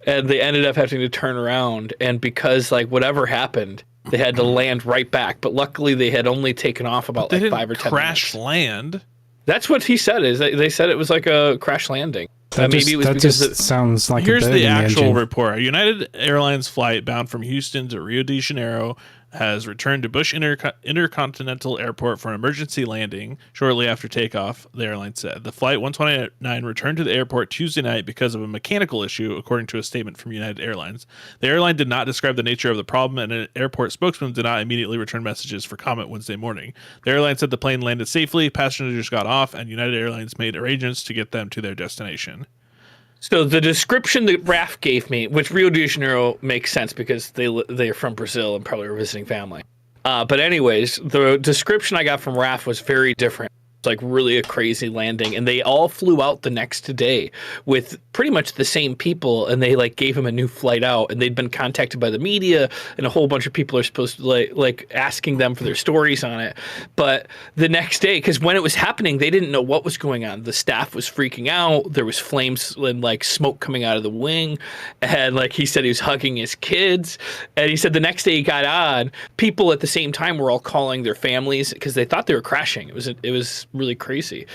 and they ended up having to turn around, and because whatever happened, they had to land right back. But luckily they had only taken off about They didn't 5 or 10 crash minutes. land. That's what he said. Is they said it was like a crash landing. Maybe it was because just sounds like Here's a bird the in actual engine. report. A United Airlines flight bound from Houston to Rio de Janeiro has returned to Bush Intercontinental Airport for an emergency landing shortly after takeoff, the airline said. The flight 129 returned to the airport Tuesday night because of a mechanical issue, according to a statement from United Airlines. The airline did not describe the nature of the problem, and an airport spokesman did not immediately return messages for comment Wednesday morning. The airline said the plane landed safely, passengers got off, and United Airlines made arrangements to get them to their destination. So the description that Raph gave me, which Rio de Janeiro makes sense because they are from Brazil and probably were visiting family. But anyways, the description I got from Raph was very different. It's really a crazy landing, and they all flew out the next day with pretty much the same people, and they gave him a new flight out, and they'd been contacted by the media, and a whole bunch of people are supposed to asking them for their stories on it. But the next day, because when it was happening, they didn't know what was going on. The staff was freaking out. There was flames and smoke coming out of the wing, and he said he was hugging his kids, and he said the next day he got on, people at the same time were all calling their families because they thought they were crashing. It was really crazy.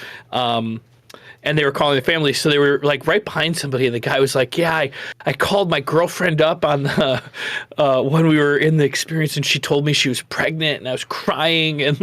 And they were calling the family, so they were right behind somebody, and the guy was like, "Yeah, I called my girlfriend up on the when we were in the experience, and she told me she was pregnant, and I was crying." And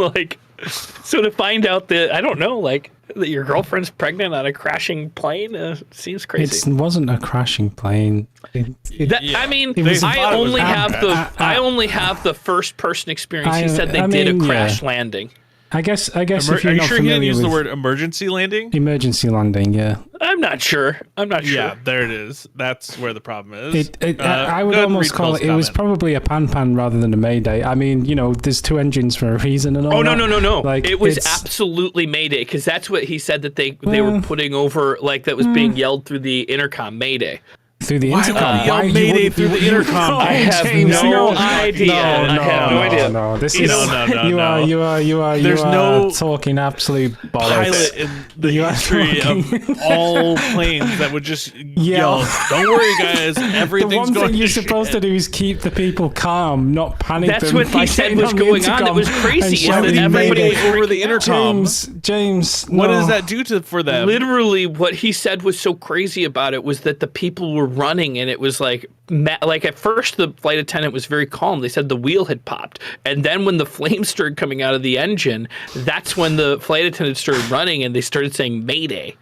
so to find out that, I don't know, that your girlfriend's pregnant on a crashing plane seems crazy. It wasn't a crashing plane. I mean, It was- I only have I- I only have the first person experience. He said they I did a mean, crash yeah. landing. I guess if Are you're you not sure he didn't familiar use with the word emergency landing? emergency landing, yeah. I'm not sure. Yeah, there it is. That's where the problem is. I would go ahead and almost read call Phil's it was comment. probably a pan rather than a mayday. I mean, there's two engines for a reason and all Oh no that. no! It was it's- absolutely Mayday, because that's what he said that they were putting over, that was being yelled through the intercom, Mayday. through the Why intercom. would you yell you Mayday wouldn't- through the intercom? I have James, no idea. No, I have no idea. No, this You is know, no, you no. are There's no talking absolute bollocks. Pilot in the You are history talking- of all planes that would just yell, Yeah. "Don't worry, guys, The everything's one going thing you're to supposed to do is keep the people calm, not panic That's them. what by he said getting was on the going on. That intercom was crazy, and is that shouting everybody Mayday. was over the intercom. James, What no. does that do for them? Literally, what he said was so crazy about it was that the people were running, and it was at first the flight attendant was very calm. They said the wheel had popped, and then when the flames started coming out of the engine, that's when the flight attendant started running, and they started saying Mayday.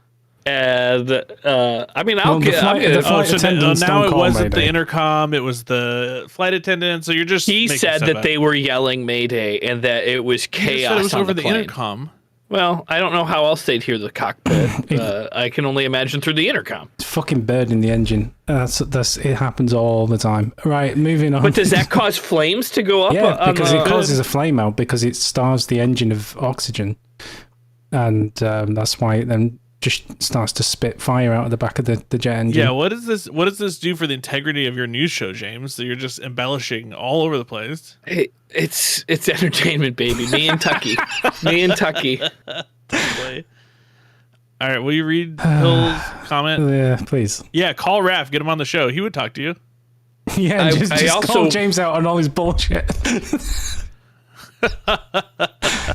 And I mean, Well, the flight So attendants now don't it call wasn't the Mayday. intercom; it was the flight attendant. So you're just he making said stuff that up. they were yelling Mayday and that it was You just said chaos it was on over the the plane. intercom. Well, I don't know how else they'd hear the cockpit. I can only imagine through the intercom. Fucking bird in the engine. That's it happens all the time. Right, moving on. But does that cause flames to go up? Yeah, because it the- causes a flame out because it starves the engine of oxygen, and that's why it then just starts to spit fire out of the back of the jet engine. Yeah, what does this do for the integrity of your news show, James? That you're just embellishing all over the place. It's entertainment, baby. Me and Tucky. Me and Tucky. Totally. All right, will you read Hill's comment? Yeah, please. Yeah, call Raph, get him on the show. He would talk to you. Yeah, I just also- call James out on all his bullshit.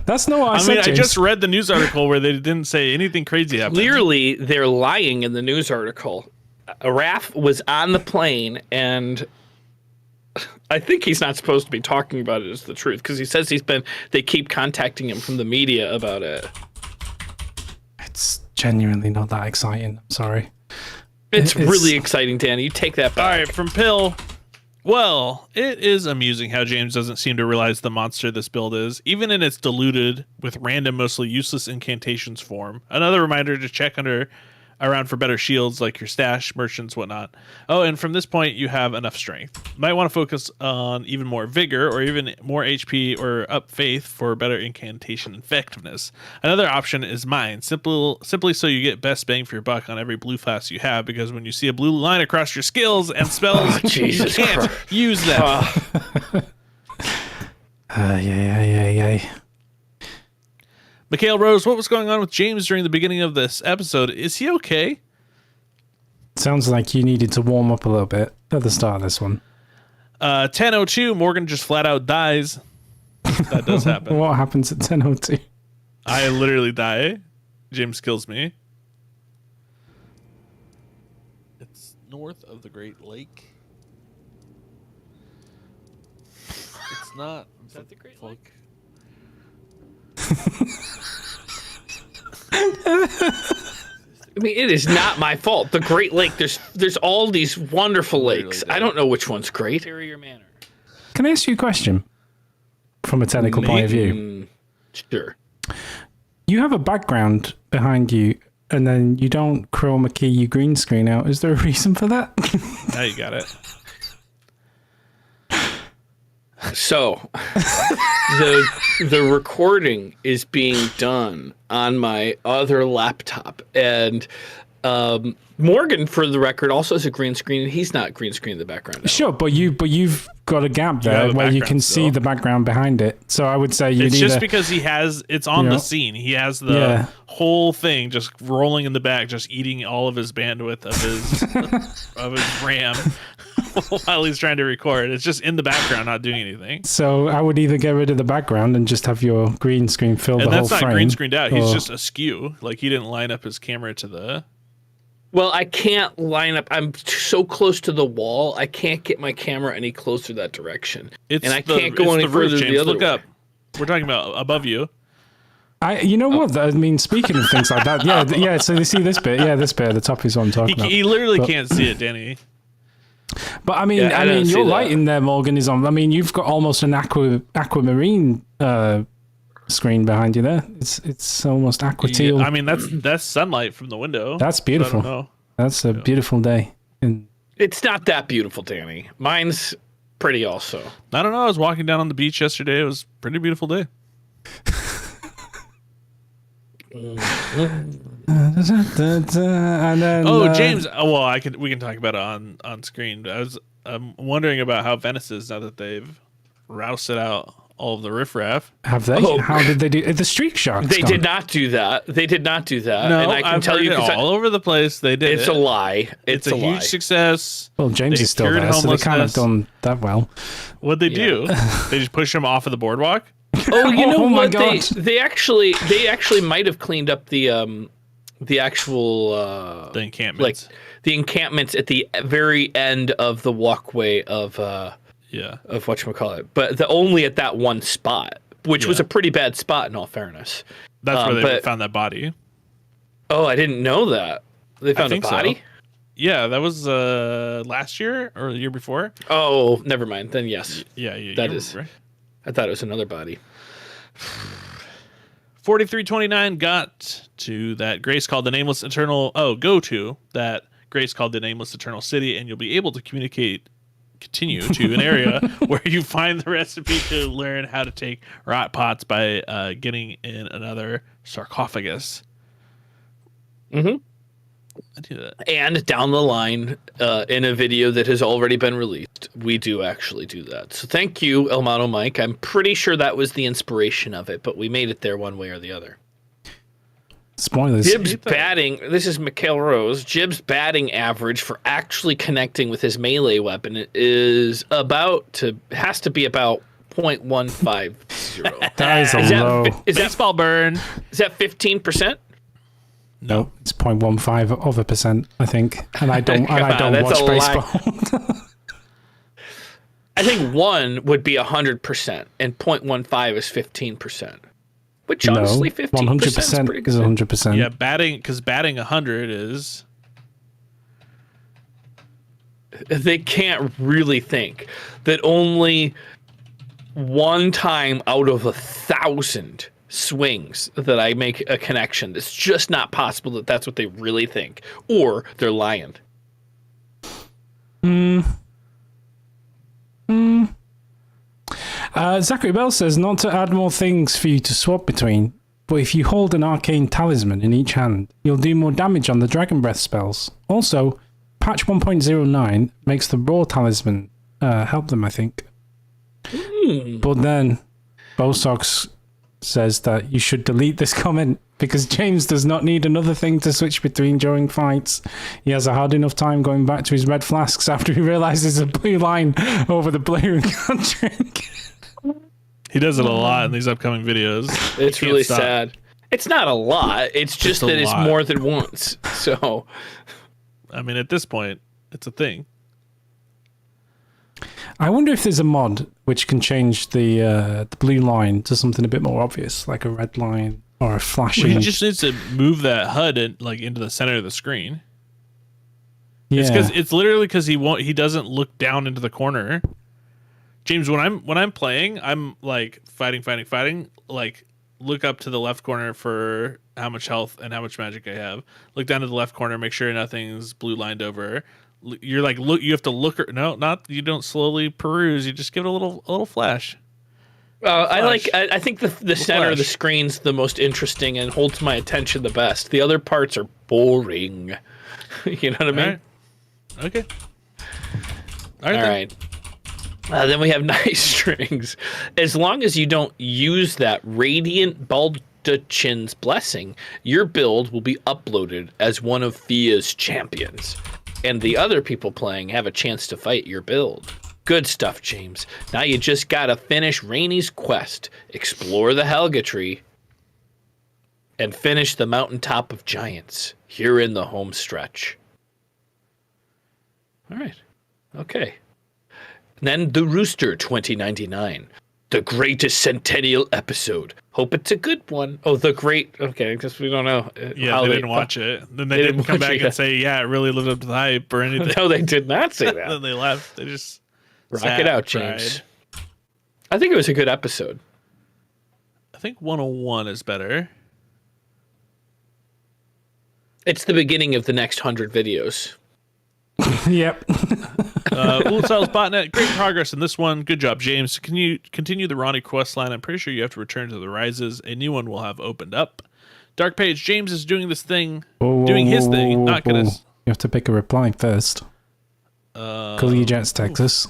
That's not what I I said, mean, I James. just read the news article where they didn't say anything crazy happened. Clearly, they're lying in the news article. Raph was on the plane, and I think he's not supposed to be talking about it as the truth because he says they keep contacting him from the media about it. It's genuinely not that exciting. I'm sorry. It's It's- really exciting, Danny. You take that All back. right, from Pill. Well, it is amusing how James doesn't seem to realize the monster this build is, even in its diluted, with random, mostly useless incantations form. Another reminder to check around for better shields like your stash, merchants, whatnot. Oh, and from this point, you have enough strength. Might want to focus on even more vigor or even more HP or up faith for better incantation effectiveness. Another option is mine, simply so you get best bang for your buck on every blue flask you have, because when you see a blue line across your skills and spells, Jesus you can't Christ. use them. Yeah. Mikhail Rose, what was going on with James during the beginning of this episode? Is he okay? Sounds like you needed to warm up a little bit at the start of this one. 10:02, Morgan just flat out dies. That does happen. What happens at 10:02? I literally die. James kills me. It's north of the Great Lake. It's not. Is that the Great Lake? I mean, it is not my fault. The Great Lake. There's all these wonderful lakes. I don't know which one's great. Manor. Can I ask you a question from a technical point of view? Sure. You have a background behind you, and then you don't chroma key your green screen out. Is there a reason for that? Now you got it. So, the recording is being done on my other laptop, and Morgan, for the record, also has a green screen. He's not green screen in the background. Sure, but you've got a gap there have a where you background can see still. the background behind it. So I would say you'd It's either just because it's on you know, the scene. He has the Yeah. whole thing just rolling in the back, just eating all of his bandwidth of his of his RAM while he's trying to record. It's just in the background, not doing anything. So I would either get rid of the background and just have your green screen fill And the whole that's not frame. green screened out. He's or- just askew. Like he didn't line up his camera to the. Well, I can't line up. I'm so close to the wall. I can't get my camera any closer that direction. It's and I the- can't go it's any the roof, further James. the other Look way. up. We're talking about above you. You know what? I mean, speaking of things like that, yeah. So you see this bit, this bit at the top is what I'm talking about. He literally But- can't see it, Danny. But I mean, Yeah, I don't see your that. lighting there, Morgan, is on. I mean, you've got almost an aquamarine screen behind you there. It's almost aqua teal. I mean, that's sunlight from the window. That's So beautiful. I don't know. That's a beautiful day. And It's not that beautiful, Danny. Mine's pretty also. I don't know. I was walking down on the beach yesterday. It was a pretty beautiful day. and then James. Oh, well, we can talk about it on screen. I'm wondering about how Venice is now that they've rousted out all of the riffraff. have they? Oh. How did they do? The streak sharks. They gone. did not do that. They did not do that. No, and I can I've tell heard you it 'cause all over the place. They did. it's a lie. It's a lie. huge success. Well, James They is still cured there, so they can't have homelessness. done that well. What'd they do? They just push him off of the boardwalk. Oh, you know Oh my what? God. They actually might have cleaned up the actual The encampments. like the encampments at the very end of the walkway of Yeah. whatchamacallit, but only at that one spot, which was Yeah. a pretty bad spot in all fairness. That's where they but- found that body. Oh, I didn't know that. They found a think so. body? Yeah, that was last year or the year before. Oh, never mind. Then yes. Yeah, That you is- right. I thought it was another body. 4329 got to that Grace called the Nameless Eternal. Oh, go to that Grace called the Nameless Eternal City, and you'll be able to continue to an area where you find the recipe to learn how to take rot pots by getting in another sarcophagus. Mm-hmm. I do that. And down the line, in a video that has already been released, we do actually do that. So thank you, Elmano Mike. I'm pretty sure that was the inspiration of it, but we made it there one way or the other. Spoilers. Jib's batting, this is Mikhail Rose, Jib's batting average for actually connecting with his melee weapon is has to be about 0.150. That is low. Is that Baseball burn. Is that 15%? No, it's 0.15%, I think. And I don't That's watch a baseball. I think 1 would be 100%, and 0.15 is 15%. Which honestly, 15% is pretty good. 100%. Yeah, batting 100 is. They can't really think that only one time out of 1,000 swings that I make a connection. It's just not possible that that's what they really think, or they're lying. Zachary Bell says not to add more things for you to swap between, but if you hold an arcane talisman in each hand, you'll do more damage on the Dragon Breath spells. Also, patch 1.09 makes the raw talisman help them, I think. But then Bosox says that you should delete this comment because James does not need another thing to switch between during fights. He has a hard enough time going back to his red flasks after he realizes a blue line over the blue and can't drink. He does it a lot in these upcoming videos. It's really sad. It's not a lot. It's just that it's more than once. So, I mean, at this point, it's a thing. I wonder if there's a mod which can change the blue line to something a bit more obvious, like a red line or a flashing. Well, he just needs to move that HUD into the center of the screen. Yeah. It's literally because he doesn't look down into the corner. James, when I'm playing, I'm like fighting, like look up to the left corner for how much health and how much magic I have. Look down to the left corner, make sure nothing's blue lined over. You're like, look, you have to look. No, not you don't slowly peruse. You just give it a little flash. I think the center of the screen's the most interesting and holds my attention the best. The other parts are boring. You know what I mean? Right. Okay. All right. Then we have nice strings. As long as you don't use that Radiant Baldachin's Blessing, your build will be uploaded as one of Fia's champions. And the other people playing have a chance to fight your build. Good stuff, James. Now you just gotta finish Rainy's quest, explore the Helga Tree, and finish the Mountaintop of Giants here in the home stretch. All right. Okay. And then The Rooster 2099. The greatest centennial episode. Hope it's a good one. Oh, the great. Okay, I guess we don't know. Yeah, they didn't watch it. Then they didn't come back and say, yeah, it really lived up to the hype or anything. No, they did not say that. Then they left. They just rock it out, James. I think it was a good episode. I think 101 is better. It's the beginning of the next 100 videos. Yep. Styles Botnet, great progress in this one. Good job, James. Can you continue the Ronnie quest line? I'm pretty sure you have to return to the Rises. A new one will have opened up. Dark Page, James is doing this thing, doing his thing. Not gonna. You have to pick a reply first. Collegiates, Texas.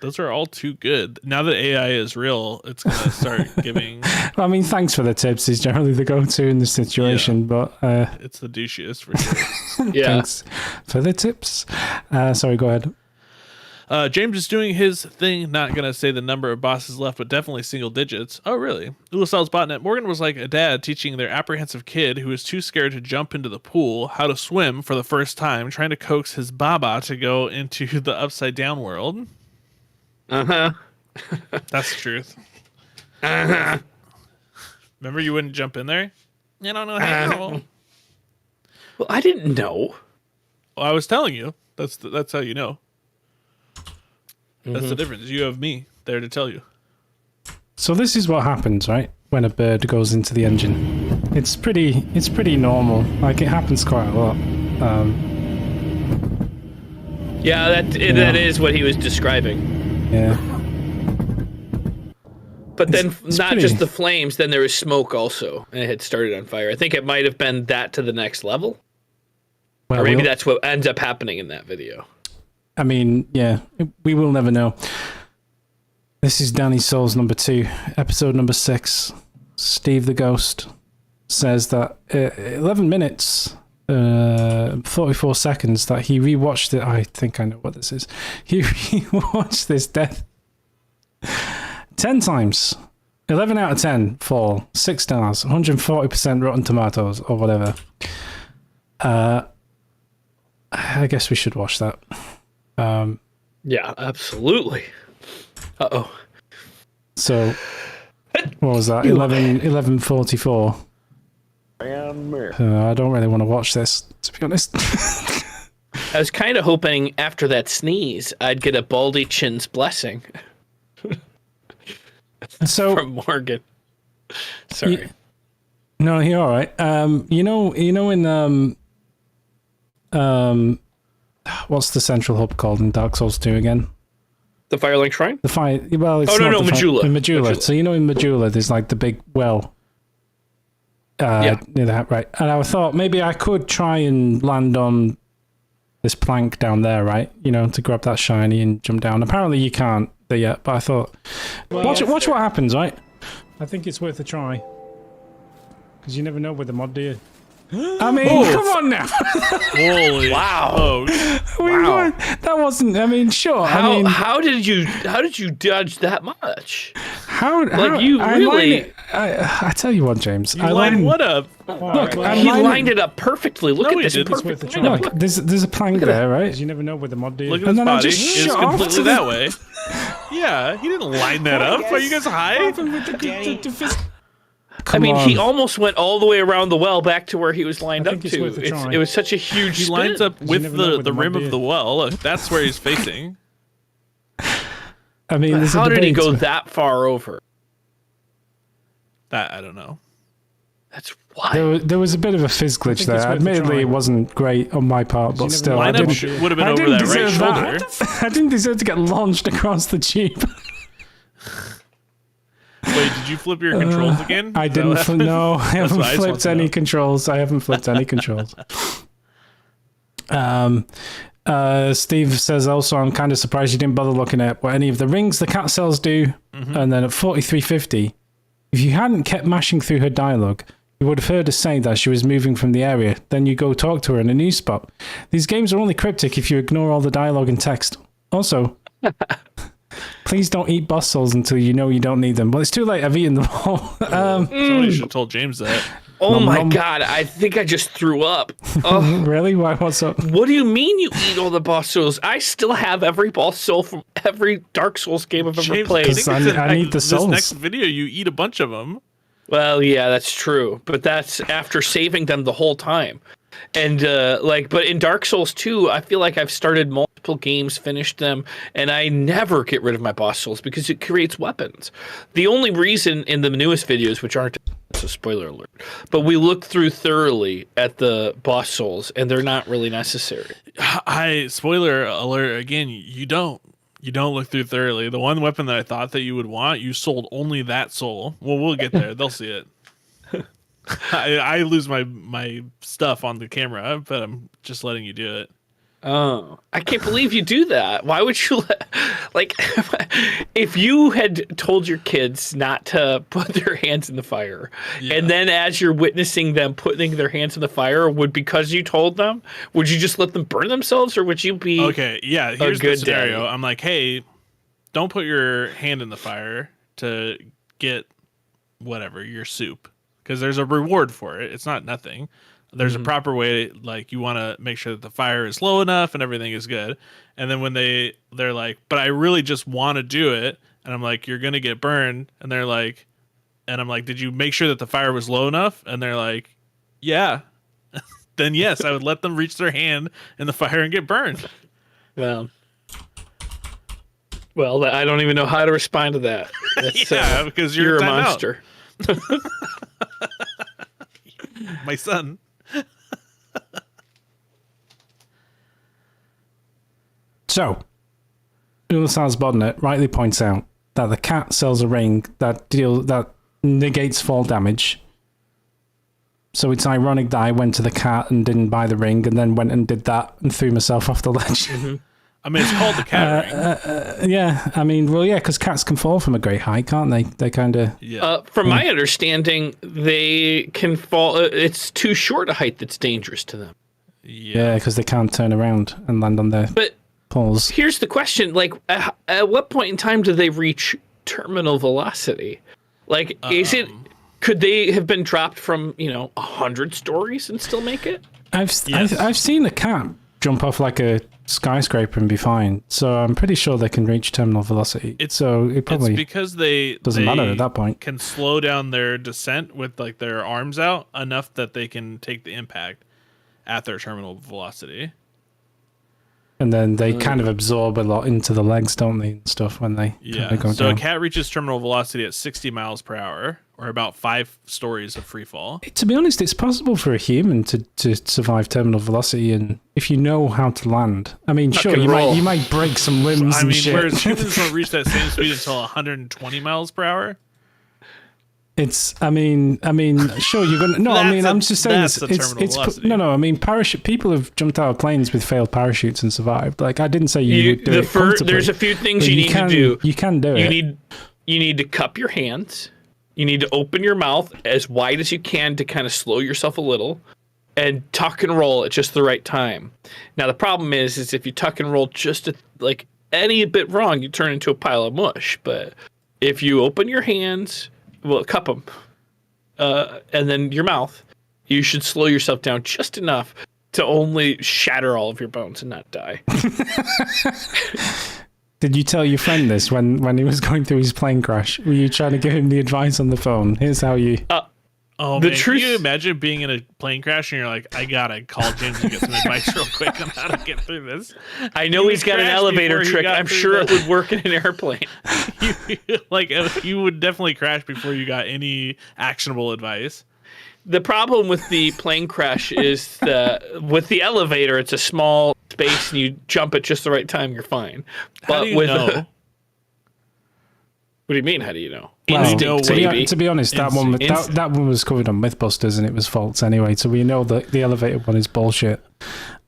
Those are all too good. Now that AI is real, it's gonna start giving. I mean, thanks for the tips. Is generally the go-to in this situation, but it's the douchiest for sure. Yeah. Thanks for the tips. Sorry, go ahead. James is doing his thing. Not gonna say the number of bosses left, but definitely single digits. Oh, really? Ulasal's Botnet. Morgan was like a dad teaching their apprehensive kid who was too scared to jump into the pool how to swim for the first time, trying to coax his baba to go into the upside down world. Uh-huh. That's the truth. Uh-huh. Remember you wouldn't jump in there? I don't know how. Well, I didn't know. Well, I was telling you. That's how you know. That's the difference. You have me there to tell you. So this is what happens, right? when a bird goes into the engine. It's pretty normal. Like, it happens quite a lot. Yeah, that is what he was describing. Yeah. But then not pretty- just the flames, then there was smoke also, and it had started on fire. I think it might have been that to the next level. Well, Or maybe we'll- that's what ends up happening in that video. I mean, yeah, we will never know. This is Danny Souls number 2, episode number 6. Steve the Ghost says that 11 minutes, 44 seconds that he rewatched it. I think I know what this is. He rewatched this death 10 times. 11 out of 10 fall. 6 stars. 140% Rotten Tomatoes or whatever. I guess we should watch that. Yeah, absolutely. Uh-oh. So, what was that? 11:44. I don't really want to watch this, to be honest. I was kind of hoping after that sneeze, I'd get a Baldy Chin's blessing So, from Morgan. Sorry. no, you're all right. You know, in what's the central hub called in Dark Souls 2 again? The Firelink Shrine? The fire. Well, it's Oh, no, not no, the Majula. In Majula. Majula. So you know, in Majula, there's like the big well. Yeah. Near that, right? And I thought maybe I could try and land on this plank down there, right? You know, to grab that shiny and jump down. Apparently, you can't there yet. But I thought, watch what happens, right? I think it's worth a try. Because you never know with the mod, do you? I mean, come on now. Holy Wow. smokes. Wow. That wasn't. I mean, sure. How I mean, how did you dodge that much? how you I really- line it- I tell you what, James. You I lined line- what up? Look, I'm He lining- lined it up perfectly. Look No, at he this didn't. It's perfect worth a lineup. try. Look, there's a plank there, right? You never know with the mod, do you? Look at And his then I body. just It's shot off completely to that way. Yeah, he didn't line that up. Are you guys high? I mean, he on. almost went all the way around the well back to where he was lined I up think it's to. worth a try. It was such a huge He spin. lines up with never know the with the rim mod, of do the you? well. Look, that's where he's facing. I mean, there's How a did he debate. go that far over? That I don't know. That's wild. There was a bit of a fizz glitch it's there. worth a Admittedly, try. it wasn't great on my part, but still, I Lineup didn't, would have been I over didn't that right deserve shoulder. that. I didn't deserve to get launched across the tube. Wait, did you flip your controls again? I Is that didn't. what happened? No, I haven't what I just want flipped to any know. controls. I haven't flipped any controls. Steve says also, I'm kind of surprised you didn't bother looking at what any of the rings the cat cells do. And then at 4350, if you hadn't kept mashing through her dialogue, you would have heard her say that she was moving from the area. Then you go talk to her in a new spot. These games are only cryptic if you ignore all the dialogue and text. Also, please don't eat boss souls until you know you don't need them. Well, it's too late. I've eaten them all. Somebody should have told James that. Oh my nom. god, I think I just threw up. Oh, Really? Why? What's up? what do you mean you eat all the boss souls? I still have every boss soul from every Dark Souls game I've ever James, played. Because I need the this souls. next video, you eat a bunch of them. Well, yeah, that's true, but that's after saving them the whole time. And but in Dark Souls 2, I feel like I've started multiple games, finished them, and I never get rid of my boss souls because it creates weapons. The only reason in the newest videos, which aren't so spoiler alert, but we looked through thoroughly at the boss souls, and they're not really necessary. Spoiler alert again. You don't look through thoroughly. The one weapon that I thought that you would want, you sold only that soul. Well, we'll get there. They'll see it. I lose my stuff on the camera, but I'm just letting you do it. Oh, I can't believe you do that. Why would you if you had told your kids not to put their hands in the fire, and then as you're witnessing them putting their hands in the fire, because you told them, would you just let them burn themselves, or would you be Okay, yeah. Here's the good scenario. daddy. I'm like, hey, don't put your hand in the fire to get whatever your soup, because there's a reward for it. It's not nothing. There's a proper way, like you want to make sure that the fire is low enough and everything is good. And then when they're like, but I really just want to do it, and I'm like, you're gonna get burned, and they're like, and I'm like, did you make sure that the fire was low enough? And they're like, yeah. Then yes, I would let them reach their hand in the fire and get burned. well, I don't even know how to respond to that. That's, Yeah, because you're a timed out. monster. My son. So, Ulasaz Bodnet rightly points out that the cat sells a ring that negates fall damage. So it's ironic that I went to the cat and didn't buy the ring, and then went and did that and threw myself off the ledge. I mean, it's called the cat ring. Yeah, I mean, well, yeah, because cats can fall from a great height, can't they? They kind of... Yeah. From my understanding, they can fall. It's too short a height that's dangerous to them. Yeah, because they can't turn around and land on their But paws. here's the question: like, at what point in time do they reach terminal velocity? Like, is it? Could they have been dropped from 100 stories and still make it? I've seen a cat jump off like a skyscraper and be fine. So I'm pretty sure they can reach terminal velocity. So it probably It's because they doesn't matter at that point. Can slow down their descent with like their arms out enough that they can take the impact at their terminal velocity. And then they kind of absorb a lot into the legs, don't they, and stuff when they kind of go So down. a cat reaches terminal velocity at 60 miles per hour, or about 5 stories of free fall. To be honest, it's possible for a human to survive terminal velocity, and if you know how to land. I mean, sure, and roll. you might break some limbs I and mean, shit. whereas humans don't reach that same speed until 120 miles per hour. I mean, sure, you're gonna. No, I mean, I'm just saying that's this. the It's terminal velocity. no. I mean, parachute. People have jumped out of planes with failed parachutes and survived. Like, I didn't say you would do it comfortably, There's a few things but you need to do. You can do it. You need to cup your hands. You need to open your mouth as wide as you can to kind of slow yourself a little, and tuck and roll at just the right time. Now the problem is if you tuck and roll just like any bit wrong, you turn into a pile of mush. But if you open your hands, well, cup them, and then your mouth, you should slow yourself down just enough to only shatter all of your bones and not die. Did you tell your friend this when he was going through his plane crash? Were you trying to give him the advice on the phone? Here's how you... Oh, The man, truth- can you imagine being in a plane crash and you're like, I gotta call James and get some advice real quick on how to get through this? I know he's got an crashed elevator before he trick. got I'm through sure it the- would work in an airplane. You would definitely crash before you got any actionable advice. The problem with the plane crash is that with the elevator, it's a small space and you jump at just the right time, you're fine. How do you with know? What do you mean? How do you know? Well, Instinct, to baby. be honest, that one was covered on Mythbusters and it was false anyway. So we know that the elevator one is bullshit.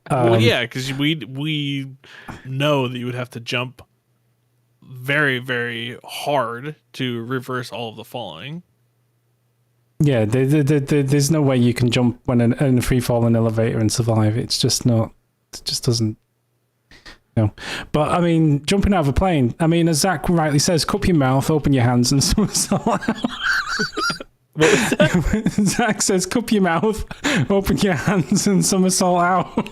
Well, yeah, because we know that you would have to jump very, very hard to reverse all of the falling. Yeah, there's no way you can jump when in a free falling elevator and survive. It's just not. It just doesn't. No, but I mean, jumping out of a plane. I mean, as Zach rightly says, cup your mouth, open your hands, and somersault out. What was that? Zach says, cup your mouth, open your hands, and somersault out.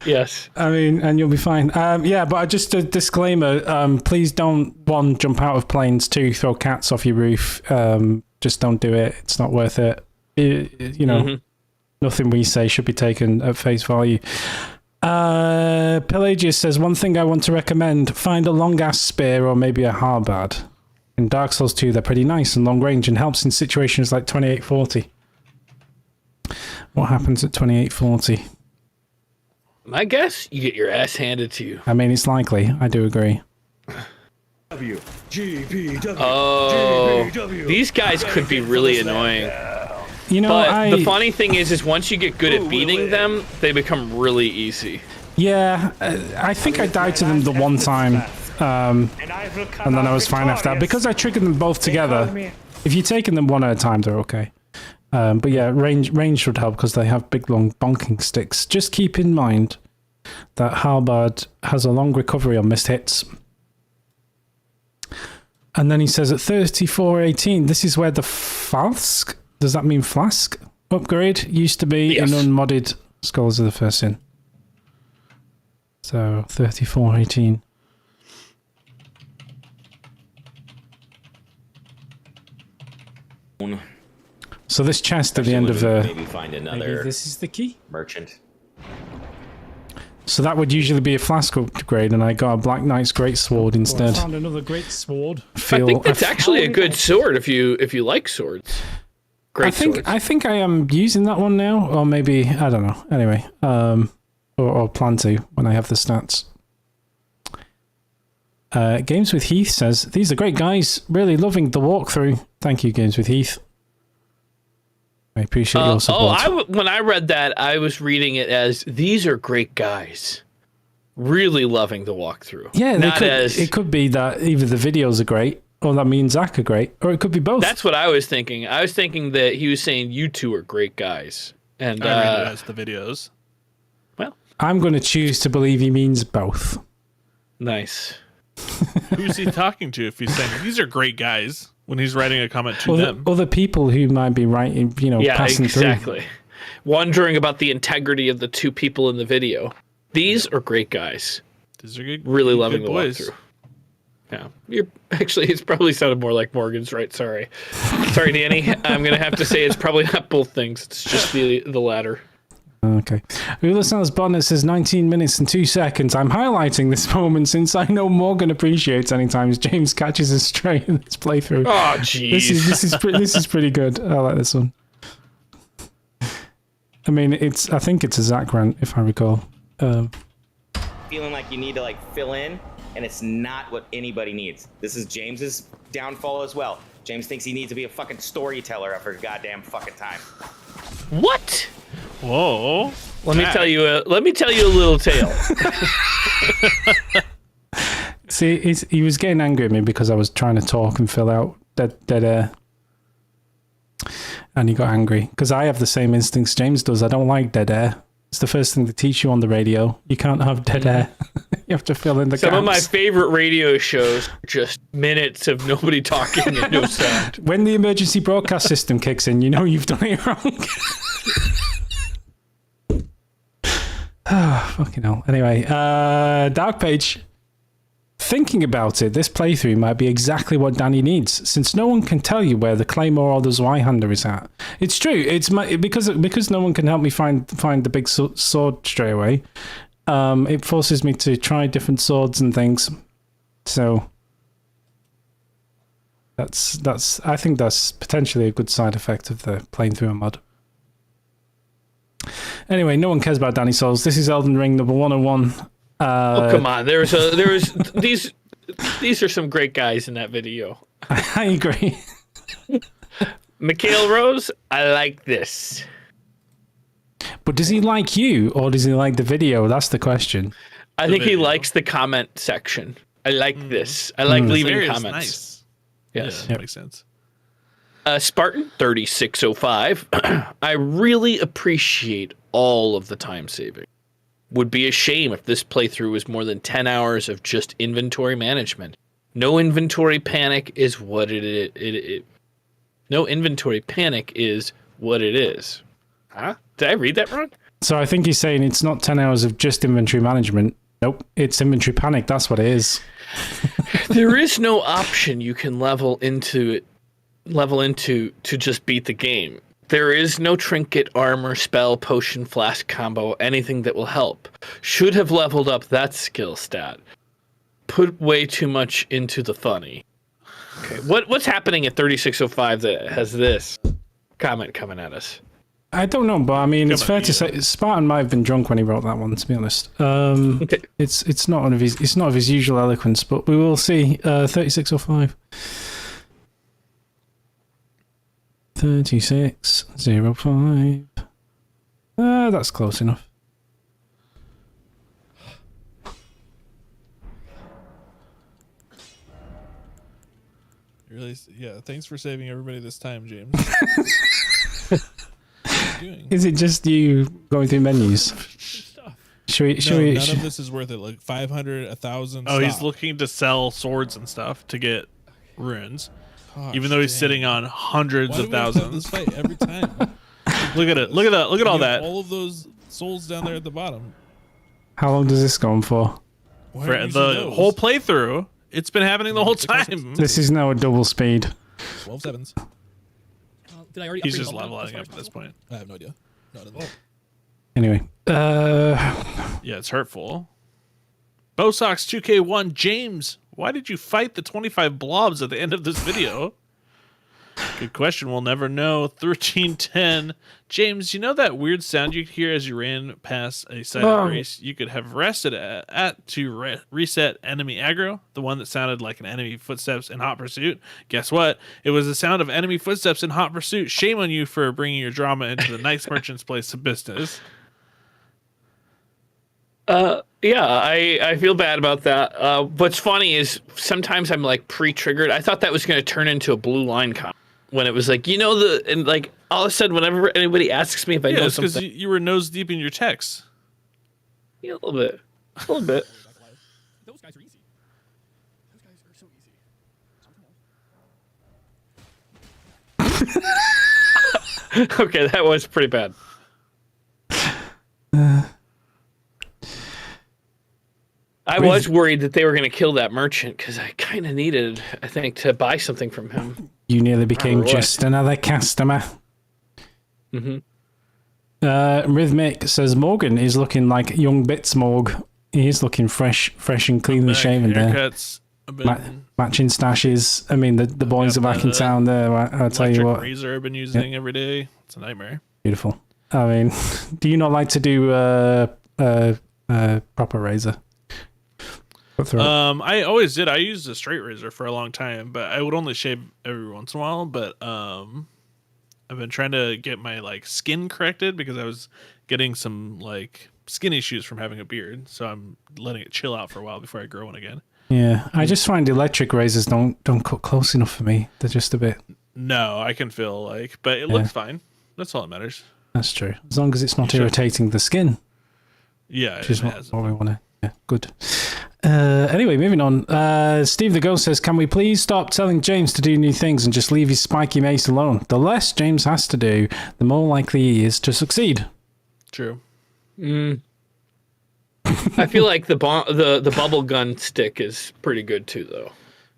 Yes. I mean, and you'll be fine. Yeah, but just a disclaimer: please don't jump out of planes. 2, throw cats off your roof. Just don't do it. It's not worth it. Nothing we say should be taken at face value. Pelagius says, one thing I want to recommend: find a long ass spear or maybe a halberd. In Dark Souls 2, they're pretty nice and long range and helps in situations like 2840. What happens at 2840? My guess, you get your ass handed to you. I mean, it's likely. I do agree. Oh, these guys could be really annoying. You know, But the funny thing is once you get good at beating them, they become really easy. Yeah, I think I died to them the one time, and then I was fine after that because I triggered them both together. If you're taking them one at a time, they're okay. But yeah, range should help because they have big, long bonking sticks. Just keep in mind that Halberd has a long recovery on missed hits. And then he says at 3418, this is where the flask, does that mean flask? Upgrade used to be Yes. in unmodded Scholars of the First Sin. So 3418. So this chest at the end of the... maybe find another Maybe this is the key? merchant. So that would usually be a flask upgrade, and I got a Black Knight's Great Sword instead. Found another great sword. I think that's actually a good sword if you like swords. Great swords. I think I am using that one now, or maybe I don't know. Anyway, or plan to when I have the stats. Games with Heath says these are great guys. Really loving the walkthrough. Thank you, Games with Heath. I appreciate your support. When I read that, I was reading it as these are great guys. Really loving the walkthrough. Yeah, not it could be that either the videos are great, or that me and Zach are great, or it could be both. That's what I was thinking. I was thinking that he was saying you two are great guys, and I read it as the videos. Well, I'm going to choose to believe he means both. Nice. Who's he talking to if he's saying these are great guys when he's writing a comment to them? Other people who might be writing, passing through. Exactly. Wondering about the integrity of the two people in the video. These are great guys. These are good. Really loving the boys. walkthrough. Yeah, it's probably sounded more like Morgan's right. Sorry, Danny. I'm gonna have to say it's probably not both things. It's just the latter. Okay. Ulisa's bonnet says 19 minutes and 2 seconds. I'm highlighting this moment since I know Morgan appreciates any times James catches us straight in this playthrough. Oh, jeez. This is pretty good. I like this one. I mean, I think it's a Zach rant, if I recall. Feeling like you need to fill in, and it's not what anybody needs. This is James's downfall as well. James thinks he needs to be a fucking storyteller every goddamn fucking time. What? Whoa! Let me tell you a little tale. See, he was getting angry at me because I was trying to talk and fill out dead air, and he got angry because I have the same instincts James does. I don't like dead air. It's the first thing they teach you on the radio. You can't have dead air. You have to fill in the gaps. Some of my favorite radio shows are just minutes of nobody talking and no sound. When the emergency broadcast system kicks in, you know you've done it wrong. Fucking hell. Anyway, Dark Page. Thinking about it, this playthrough might be exactly what Danny needs, since no one can tell you where the Claymore or the Zweihander is at. It's true. It's because no one can help me find the big sword straight away. It forces me to try different swords and things. So that's I think that's potentially a good side effect of the playing through a mod. Anyway, no one cares about Danny Souls. This is Elden Ring number 101. Oh, come on. There was these are some great guys in that video. I agree. Mikhail Rose, I like this. But does he like you or does he like the video? That's the question. I think he likes the comment section. I like this. I like leaving comments. Nice. Yes. Yeah, that makes sense. Spartan 3605. I really appreciate all of the time saving. Would be a shame if this playthrough was more than 10 hours of just inventory management. No inventory panic is what it is. No inventory panic is what it is. Huh? Did I read that wrong? So I think he's saying it's not 10 hours of just inventory management. Nope, it's inventory panic. That's what it is. There is no option you can level into to just beat the game. There is no trinket, armor, spell, potion, flask combo, anything that will help. Should have leveled up that skill stat. Put way too much into the funny. Okay, what's happening at 3605 that has this comment coming at us? I don't know, but I mean, it's fair to say Spartan might have been drunk when he wrote that one. To be honest, it's not of his usual eloquence, but we will see. 3605. 3605. That's close enough. Really, yeah. Thanks for saving everybody this time, James. What are you doing? Is it just you going through menus? Should we? None of this is worth it. Like 500, 1,000. Oh, he's looking to sell swords and stuff to get runes. Even though he's sitting on hundreds of thousands. This fight every time. Look at it. Look at all that. All of those souls down there at the bottom. How long does this go on for? For the whole playthrough. It's been happening the whole time. This is now a double speed. 12 sevens. Did I already? He's just leveling up at this point. I have no idea. Anyway, Yeah, it's hurtful. Bosox 2K1 James, why did you fight the 25 blobs at the end of this video? Good question. We'll never know. 1310 James, you know that weird sound you hear as you ran past a side of race? You could have rested at to reset enemy aggro, the one that sounded like an enemy footsteps in Hot Pursuit. Guess what? It was the sound of enemy footsteps in Hot Pursuit. Shame on you for bringing your drama into the nice merchant's place of business. Yeah, I feel bad about that. What's funny is sometimes I'm like pre-triggered. I thought that was going to turn into a blue line comment when it was like, and like all of a sudden, whenever anybody asks me if I know it's because something, you were nose deep in your texts. yeah, a little bit. Those guys are easy. Those guys are so easy. Okay, that was pretty bad. I was worried that they were going to kill that merchant because I kind of needed, I think, to buy something from him. you nearly became Alright. just another customer. Rhythmic says Morgan is looking like young Bitsmorg. He is looking fresh and cleanly shaven there. Haircuts have been Matching stashes. I mean, the boys are back in town there. I'll tell you electric what. razor I've been using every day. It's a nightmare. Beautiful. I mean, do you not like to do proper razor? I always did. I used a straight razor for a long time, but I would only shave every once in a while. But I've been trying to get my like skin corrected because I was getting some like skin issues from having a beard. So I'm letting it chill out for a while before I grow one again. Yeah, I just find electric razors don't cut close enough for me. They're just a bit. No, I can feel like, but it looks fine. That's all that matters. That's true. As long as it's not irritating the skin, Yeah, which is it what has. we want to. Yeah, good. Anyway, moving on. Steve the Ghost says, can we please stop telling James to do new things and just leave his spiky mace alone? The less James has to do, the more likely he is to succeed. True. I feel like the bubble gun stick is pretty good too, though.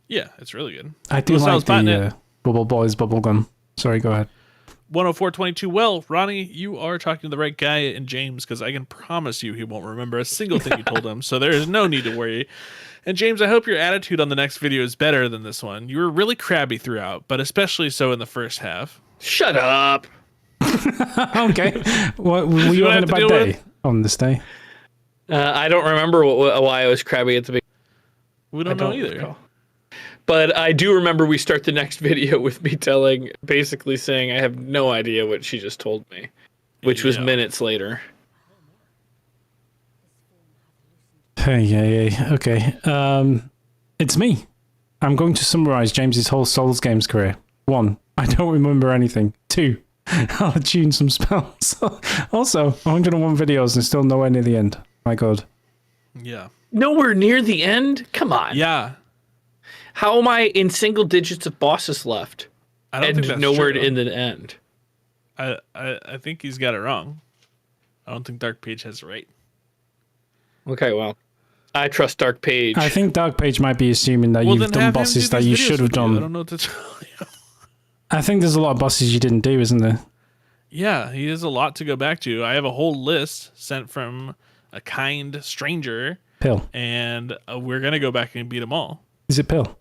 Yeah, it's really good. I do Well, like sounds patented. the Bubble Boys bubblegum. Sorry, go ahead. 10422. Well, Ronnie, you are talking to the right guy in James because I can promise you he won't remember a single thing you told him, so there is no need to worry. And James, I hope your attitude on the next video is better than this one. You were really crabby throughout, but especially so in the first half. Shut up. Okay. What, were you what I having a have to bad deal day with? on this day? I don't remember why I was crabby at the beginning. We don't know either. recall. But I do remember we start the next video with me basically saying I have no idea what she just told me, which was Yeah. minutes later. Hey. Okay. It's me. I'm going to summarize James's whole Souls games career. 1. I don't remember anything. 2. I'll tune some spells. Also, 101 videos and still nowhere near the end. My God. Yeah. Nowhere near the end? Come on. Yeah. How am I in single digits of bosses left? I don't think that's And nowhere true. in the end. I think he's got it wrong. I don't think Dark Page has it right. Okay, well, I trust Dark Page. I think Dark Page might be assuming that Well, you've then done have him bosses do that these you videos should have with you. I done. don't know what to tell you. I think there's a lot of bosses you didn't do, isn't there? Yeah, he has a lot to go back to. I have a whole list sent from a kind stranger, Pill. and we're going to go back and beat them all. Is it Pill?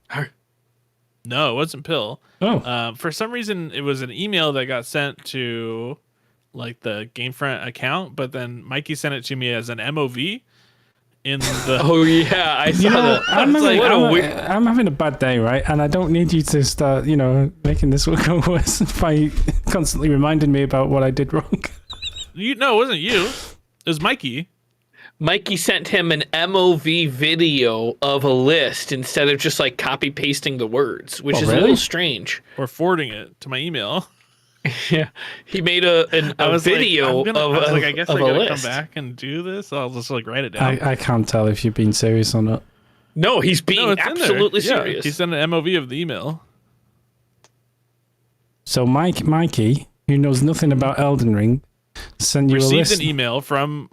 No, it wasn't Pill. Oh. For some reason, it was an email that got sent to like the Gamefront account, but then Mikey sent it to me as an MOV in the... Oh, yeah, I saw You know, that. I'm having a bad day, right? And I don't need you to start, making this go worse by constantly reminding me about what I did wrong. No, it wasn't you. It was Mikey. Mikey sent him an MOV video of a list instead of just like copy pasting the words, which is a really? little strange. Or forwarding it to my email. Yeah, he made a video I guess I of a gotta list. come back and do this. I'll just like write it down. I can't tell if you're being serious or not. No, he's being No, it's in there. absolutely Yeah, serious. he sent an MOV of the email. So Mikey, who knows nothing about Elden Ring, sent you a Received list. an email from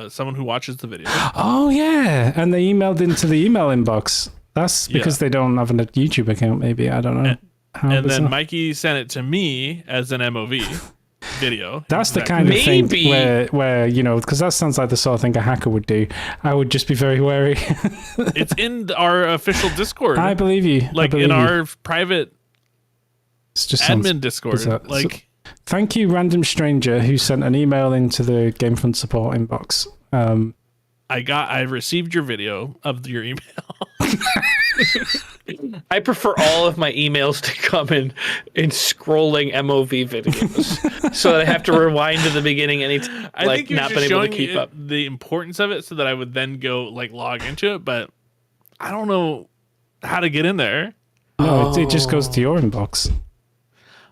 someone who watches the video. Oh yeah, and they emailed into the email inbox. That's because they don't have a YouTube account. Maybe I don't know. How And bizarre. then Mikey sent it to me as an MOV video. That's the Exactly. kind of thing Maybe. where because that sounds like the sort of thing a hacker would do. I would just be very wary. It's in our official Discord. I believe you. Like in our private it's just sounds admin Discord. bizarre. Like, Thank you, random stranger who sent an email into the Gamefront support inbox. I received your video of your email. I prefer all of my emails to come in scrolling MOV videos, so that I have to rewind to the beginning anytime. I Like think you're not just been able to showing keep it up. the importance of it, so that I would then go like log into it. But I don't know how to get in there. No, it just goes to your inbox.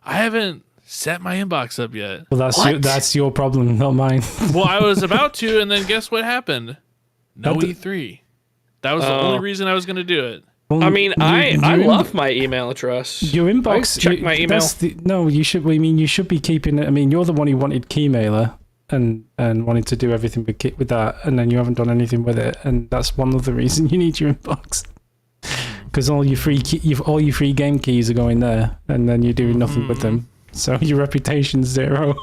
I haven't set my inbox up yet. Well, that's your problem, not mine. Well, I was about to, and then guess what happened? No E3. That was the only reason I was going to do it. Well, I mean, I love my email address. Your inbox. I check my email. No, you should. I mean, you should be keeping it. I mean, you're the one who wanted Keymailer and wanted to do everything with that, and then you haven't done anything with it, and that's one of the reasons you need your inbox. Because all your free game keys are going there, and then you're doing nothing with them. So your reputation's zero.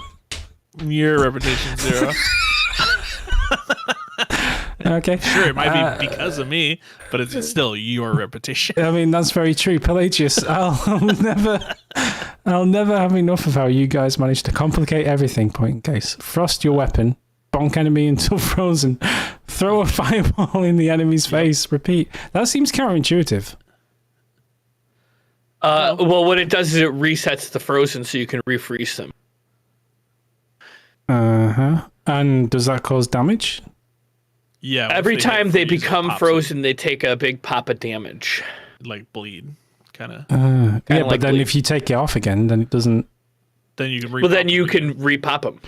Your reputation 0. Okay. Sure, it might be because of me, but it's still your reputation. I mean, that's very true, Pelagius. I'll never have enough of how you guys manage to complicate everything. Point in case. Frost your weapon. Bonk enemy until frozen. Throw a fireball in the enemy's face. Repeat. That seems counterintuitive. Well, what it does is it resets the frozen, so you can refreeze them. And does that cause damage? Yeah. once Every hit time they freeze, it become pops frozen, they take a big pop of damage. up, like bleed, kind of. Yeah, but like then bleed. if you take it off again, then it doesn't. Then you can. Well, then you can repop them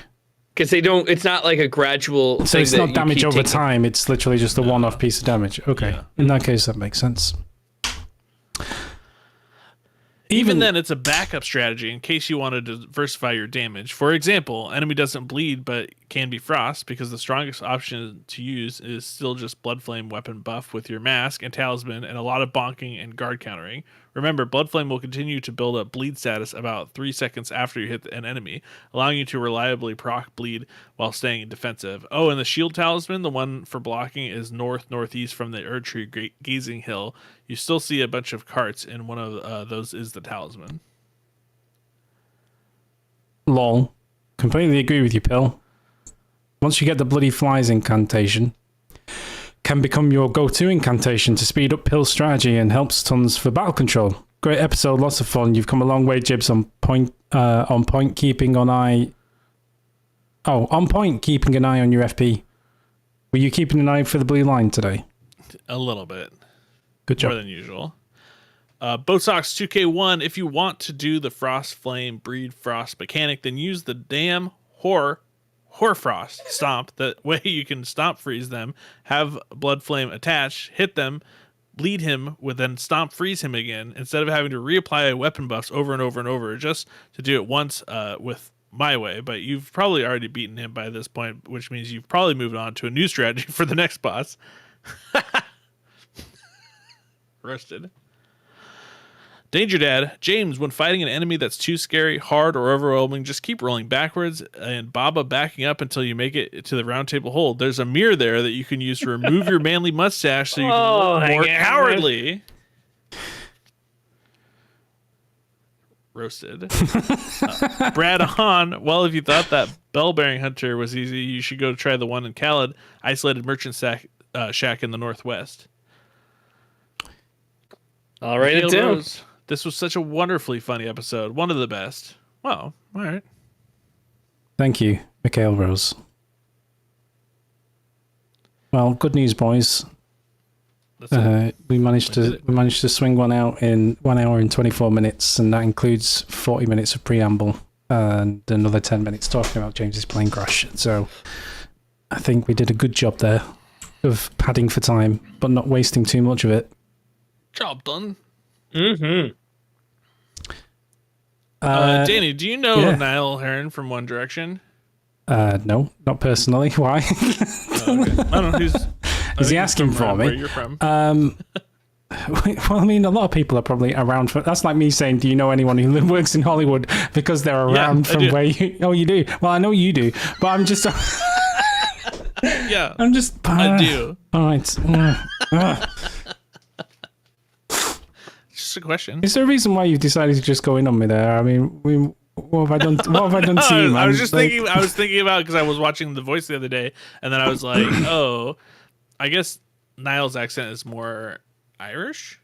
because they don't. It's not like a gradual. So thing it's that not you damage keep over taking. time. It's literally just a one-off piece of damage. Okay. Yeah. In that case, that makes sense. Even then, it's a backup strategy in case you want to diversify your damage. For example, enemy doesn't bleed but can be frost, because the strongest option to use is still just Bloodflame weapon buff with your mask and talisman and a lot of bonking and guard countering. Remember, Bloodflame will continue to build up bleed status about 3 seconds after you hit an enemy, allowing you to reliably proc bleed while staying defensive. Oh, and the shield talisman, the one for blocking, is northeast from the Erdtree Gazing Hill. You still see a bunch of carts, and one of those is the talisman. Lol. Completely agree with you, Pill. Once you get the Bloody Flies incantation, can become your go-to incantation to speed up Pill's strategy and helps tons for battle control. Great episode, lots of fun. You've come a long way, Jibs, on point, keeping an eye... Oh, on point, keeping an eye on your FP. Were you keeping an eye for the blue line today? A little bit. Good job. More than usual. Boatsox 2K1, if you want to do the Frost Flame Breed Frost mechanic, then use the damn Hoarfrost stomp. That way you can stomp freeze them, have Blood Flame attach, hit them, bleed him, with then stomp freeze him again, instead of having to reapply weapon buffs over and over and over, just to do it once with my way. But you've probably already beaten him by this point, which means you've probably moved on to a new strategy for the next boss. Roasted. Danger Dad, James, when fighting an enemy that's too scary, hard, or overwhelming, just keep rolling backwards and Baba backing up until you make it to the round table hold. There's a mirror there that you can use to remove your manly mustache so you can look more cowardly. Roasted. Brad Hahn, well, if you thought that Bell-Bearing Hunter was easy, you should go try the one in Khaled, Isolated Merchant Shack in the Northwest. I'll write it down. Rose, this was such a wonderfully funny episode. One of the best. Well, all right. Thank you, Mikhail Rose. Well, good news, boys. That's it. We managed to swing one out in 1 hour and 24 minutes, and that includes 40 minutes of preamble and another 10 minutes talking about James's plane crash. So I think we did a good job there of padding for time, but not wasting too much of it. Job done. Mm-hmm. Danny, do you know yeah. Niall Heron from One Direction? No, not personally. Why? Oh, okay. I don't know who's. Is he asking for me? Where you're from? Well, I mean, a lot of people are probably around for. That's like me saying, "Do you know anyone who works in Hollywood?" Because they're around I from do. where you. Oh, you do. Well, I know you do, but I'm just. Yeah, I'm just. I do. All right. Just a question. Is there a reason why you've decided to just go in on me there? I mean, what have I done? What have I done to you, man? I was just Like- thinking. I was thinking about because I was watching The Voice the other day, and then I was like, oh, I guess Niall's accent is more Irish.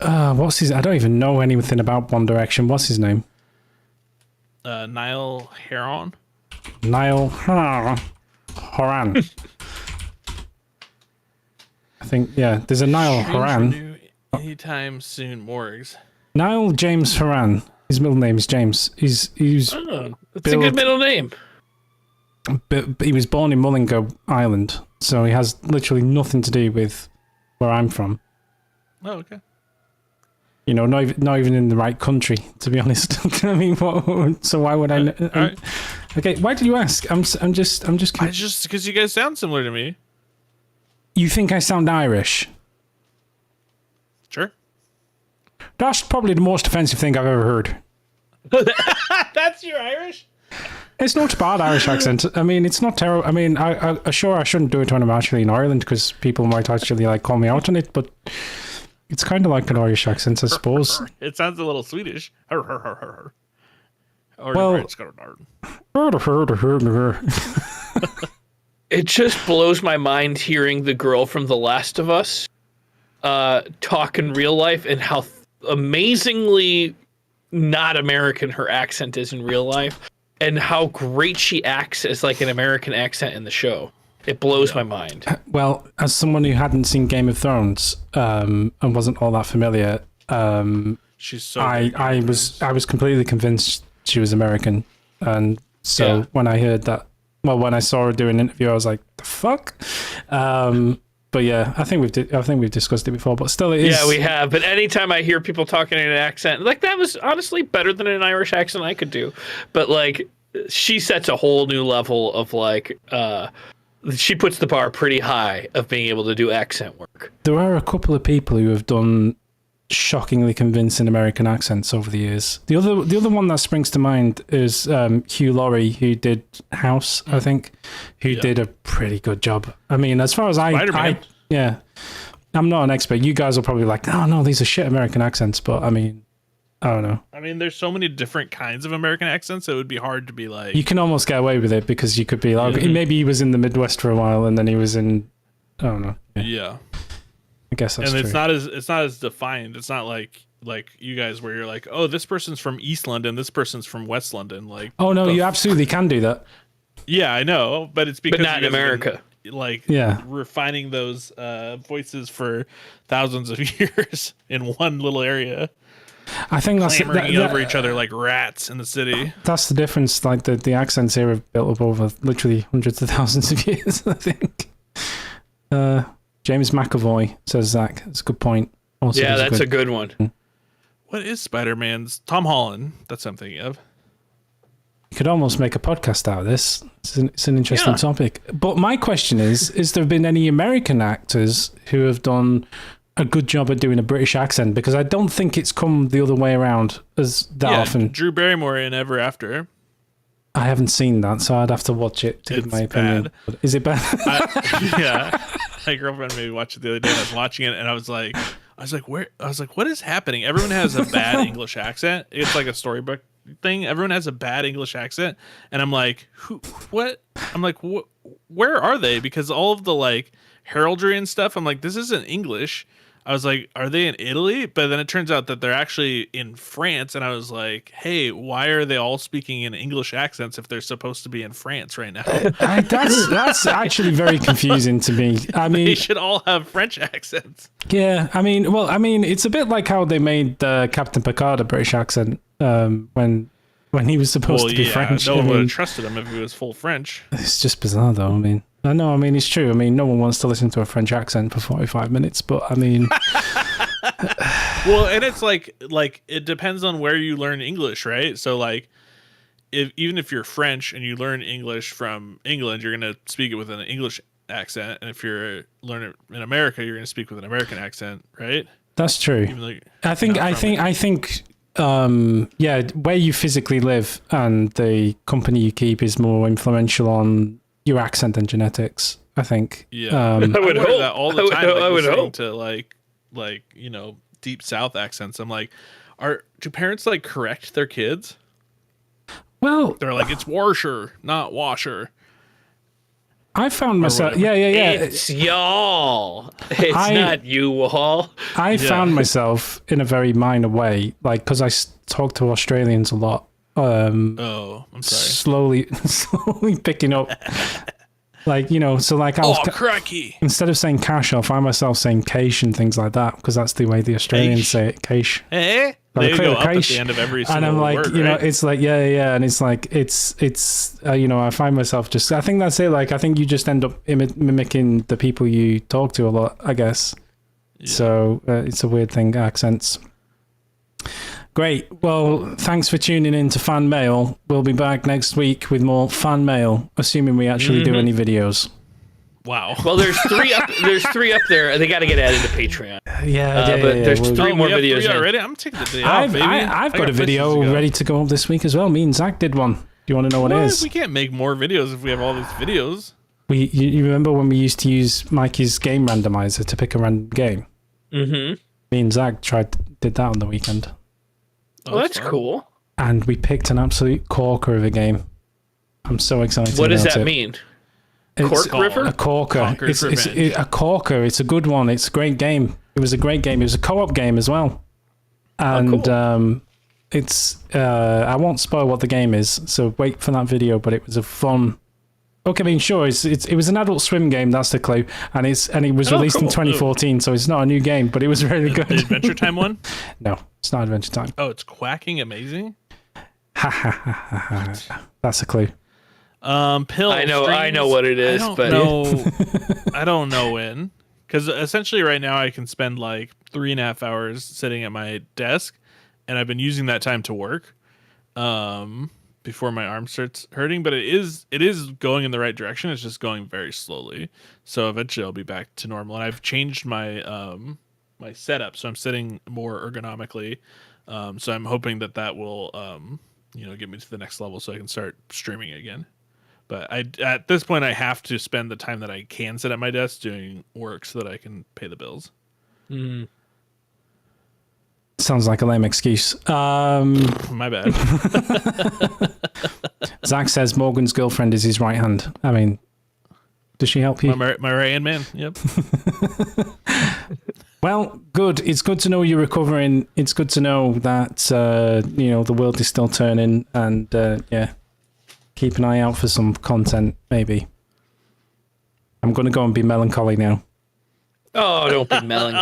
What's his? I don't even know anything about One Direction. What's his name? Niall Horan. Niall Horan. I think, yeah, there's a Niall Horan. Anytime soon, Morgs. Niall James Horan. His middle name is James. He's Oh, that's a Bill- good middle name. but he was born in Mullingar Island, so he has literally nothing to do with where I'm from. Oh, okay. You know, not even in the right country, to be honest. I mean, so why would I? All right. Okay, why did you ask? I'm just. I just because you guys sound similar to me. You think I sound Irish? Sure. That's probably the most offensive thing I've ever heard. That's your Irish. It's not a bad Irish accent. I mean, it's not terrible. I mean, I sure I shouldn't do it when I'm actually in Ireland because people might actually like call me out on it. But it's kind of like an Irish accent, I suppose. It sounds a little Swedish. Or Well- French. It just blows my mind hearing the girl from The Last of Us talk in real life and how amazingly not American her accent is in real life and how great she acts as like an American accent in the show. It blows my mind. Well, as someone who hadn't seen Game of Thrones and wasn't all that familiar, She's so. I was completely convinced she was American, and so Yeah. when I heard that, well, when I saw her do an interview, I was like, "The fuck." But yeah, I think we've discussed it before, but still, it is. Yeah, we have. But anytime I hear people talking in an accent, like that was honestly better than an Irish accent I could do. But like, she sets a whole new level of like, she puts the bar pretty high of being able to do accent work. There are a couple of people who have done shockingly convincing American accents over the years. The other one that springs to mind is Hugh Laurie, who did House, I think, who did a pretty good job. I mean, as far as Spider-Man. I'm not an expert. You guys are probably like, oh no, these are shit American accents, but I mean, I don't know. I mean, there's so many different kinds of American accents. It would be hard to be like. You can almost get away with it because you could be like, maybe he was in the Midwest for a while and then he was in, I don't know. Yeah, Yeah. I guess that's And true. it's not as defined. It's not like you guys where you're like, oh, this person's from East London, this person's from West London. Like, Oh no, the you absolutely can do that. yeah, I know, but it's because But not you in guys have America. been, like, Yeah. refining those voices for thousands of years in one little area, I think that's clamoring over each other like rats in the city. That's the difference. Like the accents here have built up over literally hundreds of thousands of years. I think. James McAvoy says Zach. That's a good point. Also, Yeah, does that's a good one. What is Spider-Man's Tom Holland? That's what I'm thinking of. You could almost make a podcast out of this. It's an interesting Yeah. topic. But my question is there been any American actors who have done a good job at doing a British accent? Because I don't think it's come the other way around as that often. Drew Barrymore in Ever After. I haven't seen that, so I'd have to watch it to give It's my opinion. bad. But is it bad? Yeah, my girlfriend made me watch it the other day. And I was watching it, and I was like, what is happening? Everyone has a bad English accent. It's like a storybook thing. Everyone has a bad English accent, and I'm like, what? I'm like, where are they? Because all of the like heraldry and stuff, I'm like, this isn't English. I was like, are they in Italy? But then it turns out that they're actually in France. And I was like, hey, why are they all speaking in English accents if they're supposed to be in France right now? That's actually very confusing to me. I They mean, should all have French accents. yeah, I mean, it's a bit like how they made Captain Picard a British accent when he was supposed to be French. No I one would mean, have trusted him if he was full French. it's just bizarre, though. I mean, I know. I mean, it's true. I mean, no one wants to listen to a French accent for 45 minutes, but I mean, Well, and it's like it depends on where you learn English, right? So like, even if you're French and you learn English from England, you're gonna speak it with an English accent, and if you're learning in America, you're going to speak with an American accent, right? That's true. Even though I think, yeah, where you physically live and the company you keep is more influential on your accent than genetics. I think. Yeah, I would wonder hope. that all the time. I would listening hope. to like deep South accents. I'm like, do parents like correct their kids? Well, They're like, it's washer, not washer. I found myself. whatever. Yeah. It's y'all. It's I- not you all. I found myself in a very minor way, like because I talk to Australians a lot. Oh, I'm sorry. Slowly picking up. Like, so like I was Cracky. instead of saying cash, I'll find myself saying cash and things like that because that's the way the Australians Cash. say it. Cash. Hey, Like, they clear go up at cash. the end of every single And I'm like, word, right? it's like, yeah, and it's like, I find myself just, I think that's it. Like, I think you just end up mimicking the people you talk to a lot, I guess. Yeah. So it's a weird thing, accents. Great. Well, thanks for tuning in to Fan Mail. We'll be back next week with more Fan Mail, assuming we actually do any videos. Wow. Well, there's three up. There's three up there. They got to get added to Patreon. Yeah, but there's we'll- three more we have videos in. already. I'm taking the day off, baby. I've got a places video to go. ready to go up this week as well. Me and Zach did one. Do you want to know what it is? We can't make more videos if we have all these videos. You remember when we used to use Mikey's game randomizer to pick a random game? Mm-hmm. Me and Zach did that on the weekend, Well, that's fun. cool. and we picked an absolute corker of a game. I'm so excited. What does about that it. mean? It's Cork River? A corker. Conker's It's Revenge. a corker. It's a good one. It's a great game. It was a great game. It was a co-op game as well. And cool. it's I won't spoil what the game is, so wait for that video. But it was a fun. Okay, I mean, sure, it was an Adult Swim game. That's the clue, and it was released in cool. 2014, so it's not a new game, but it was really The good. Adventure Time one? No, it's not Adventure Time. Oh, it's Quacking Amazing? That's a clue. Pill. I know Streams, what it is, but I don't know when. Because essentially right now I can spend like 3.5 hours sitting at my desk, and I've been using that time to work before my arm starts hurting. But it is going in the right direction. It's just going very slowly. So eventually I'll be back to normal. And I've changed my my setup, so I'm sitting more ergonomically. So I'm hoping that will get me to the next level so I can start streaming again. But at this point, I have to spend the time that I can sit at my desk doing work so that I can pay the bills. Sounds like a lame excuse. My bad. Zach says Morgan's girlfriend is his right hand. I mean, does she help you? my right hand man. Yep. Well, good. It's good to know you're recovering. It's good to know that the world is still turning, and keep an eye out for some content. Maybe I'm going to go and be melancholy now. oh, don't be melancholy.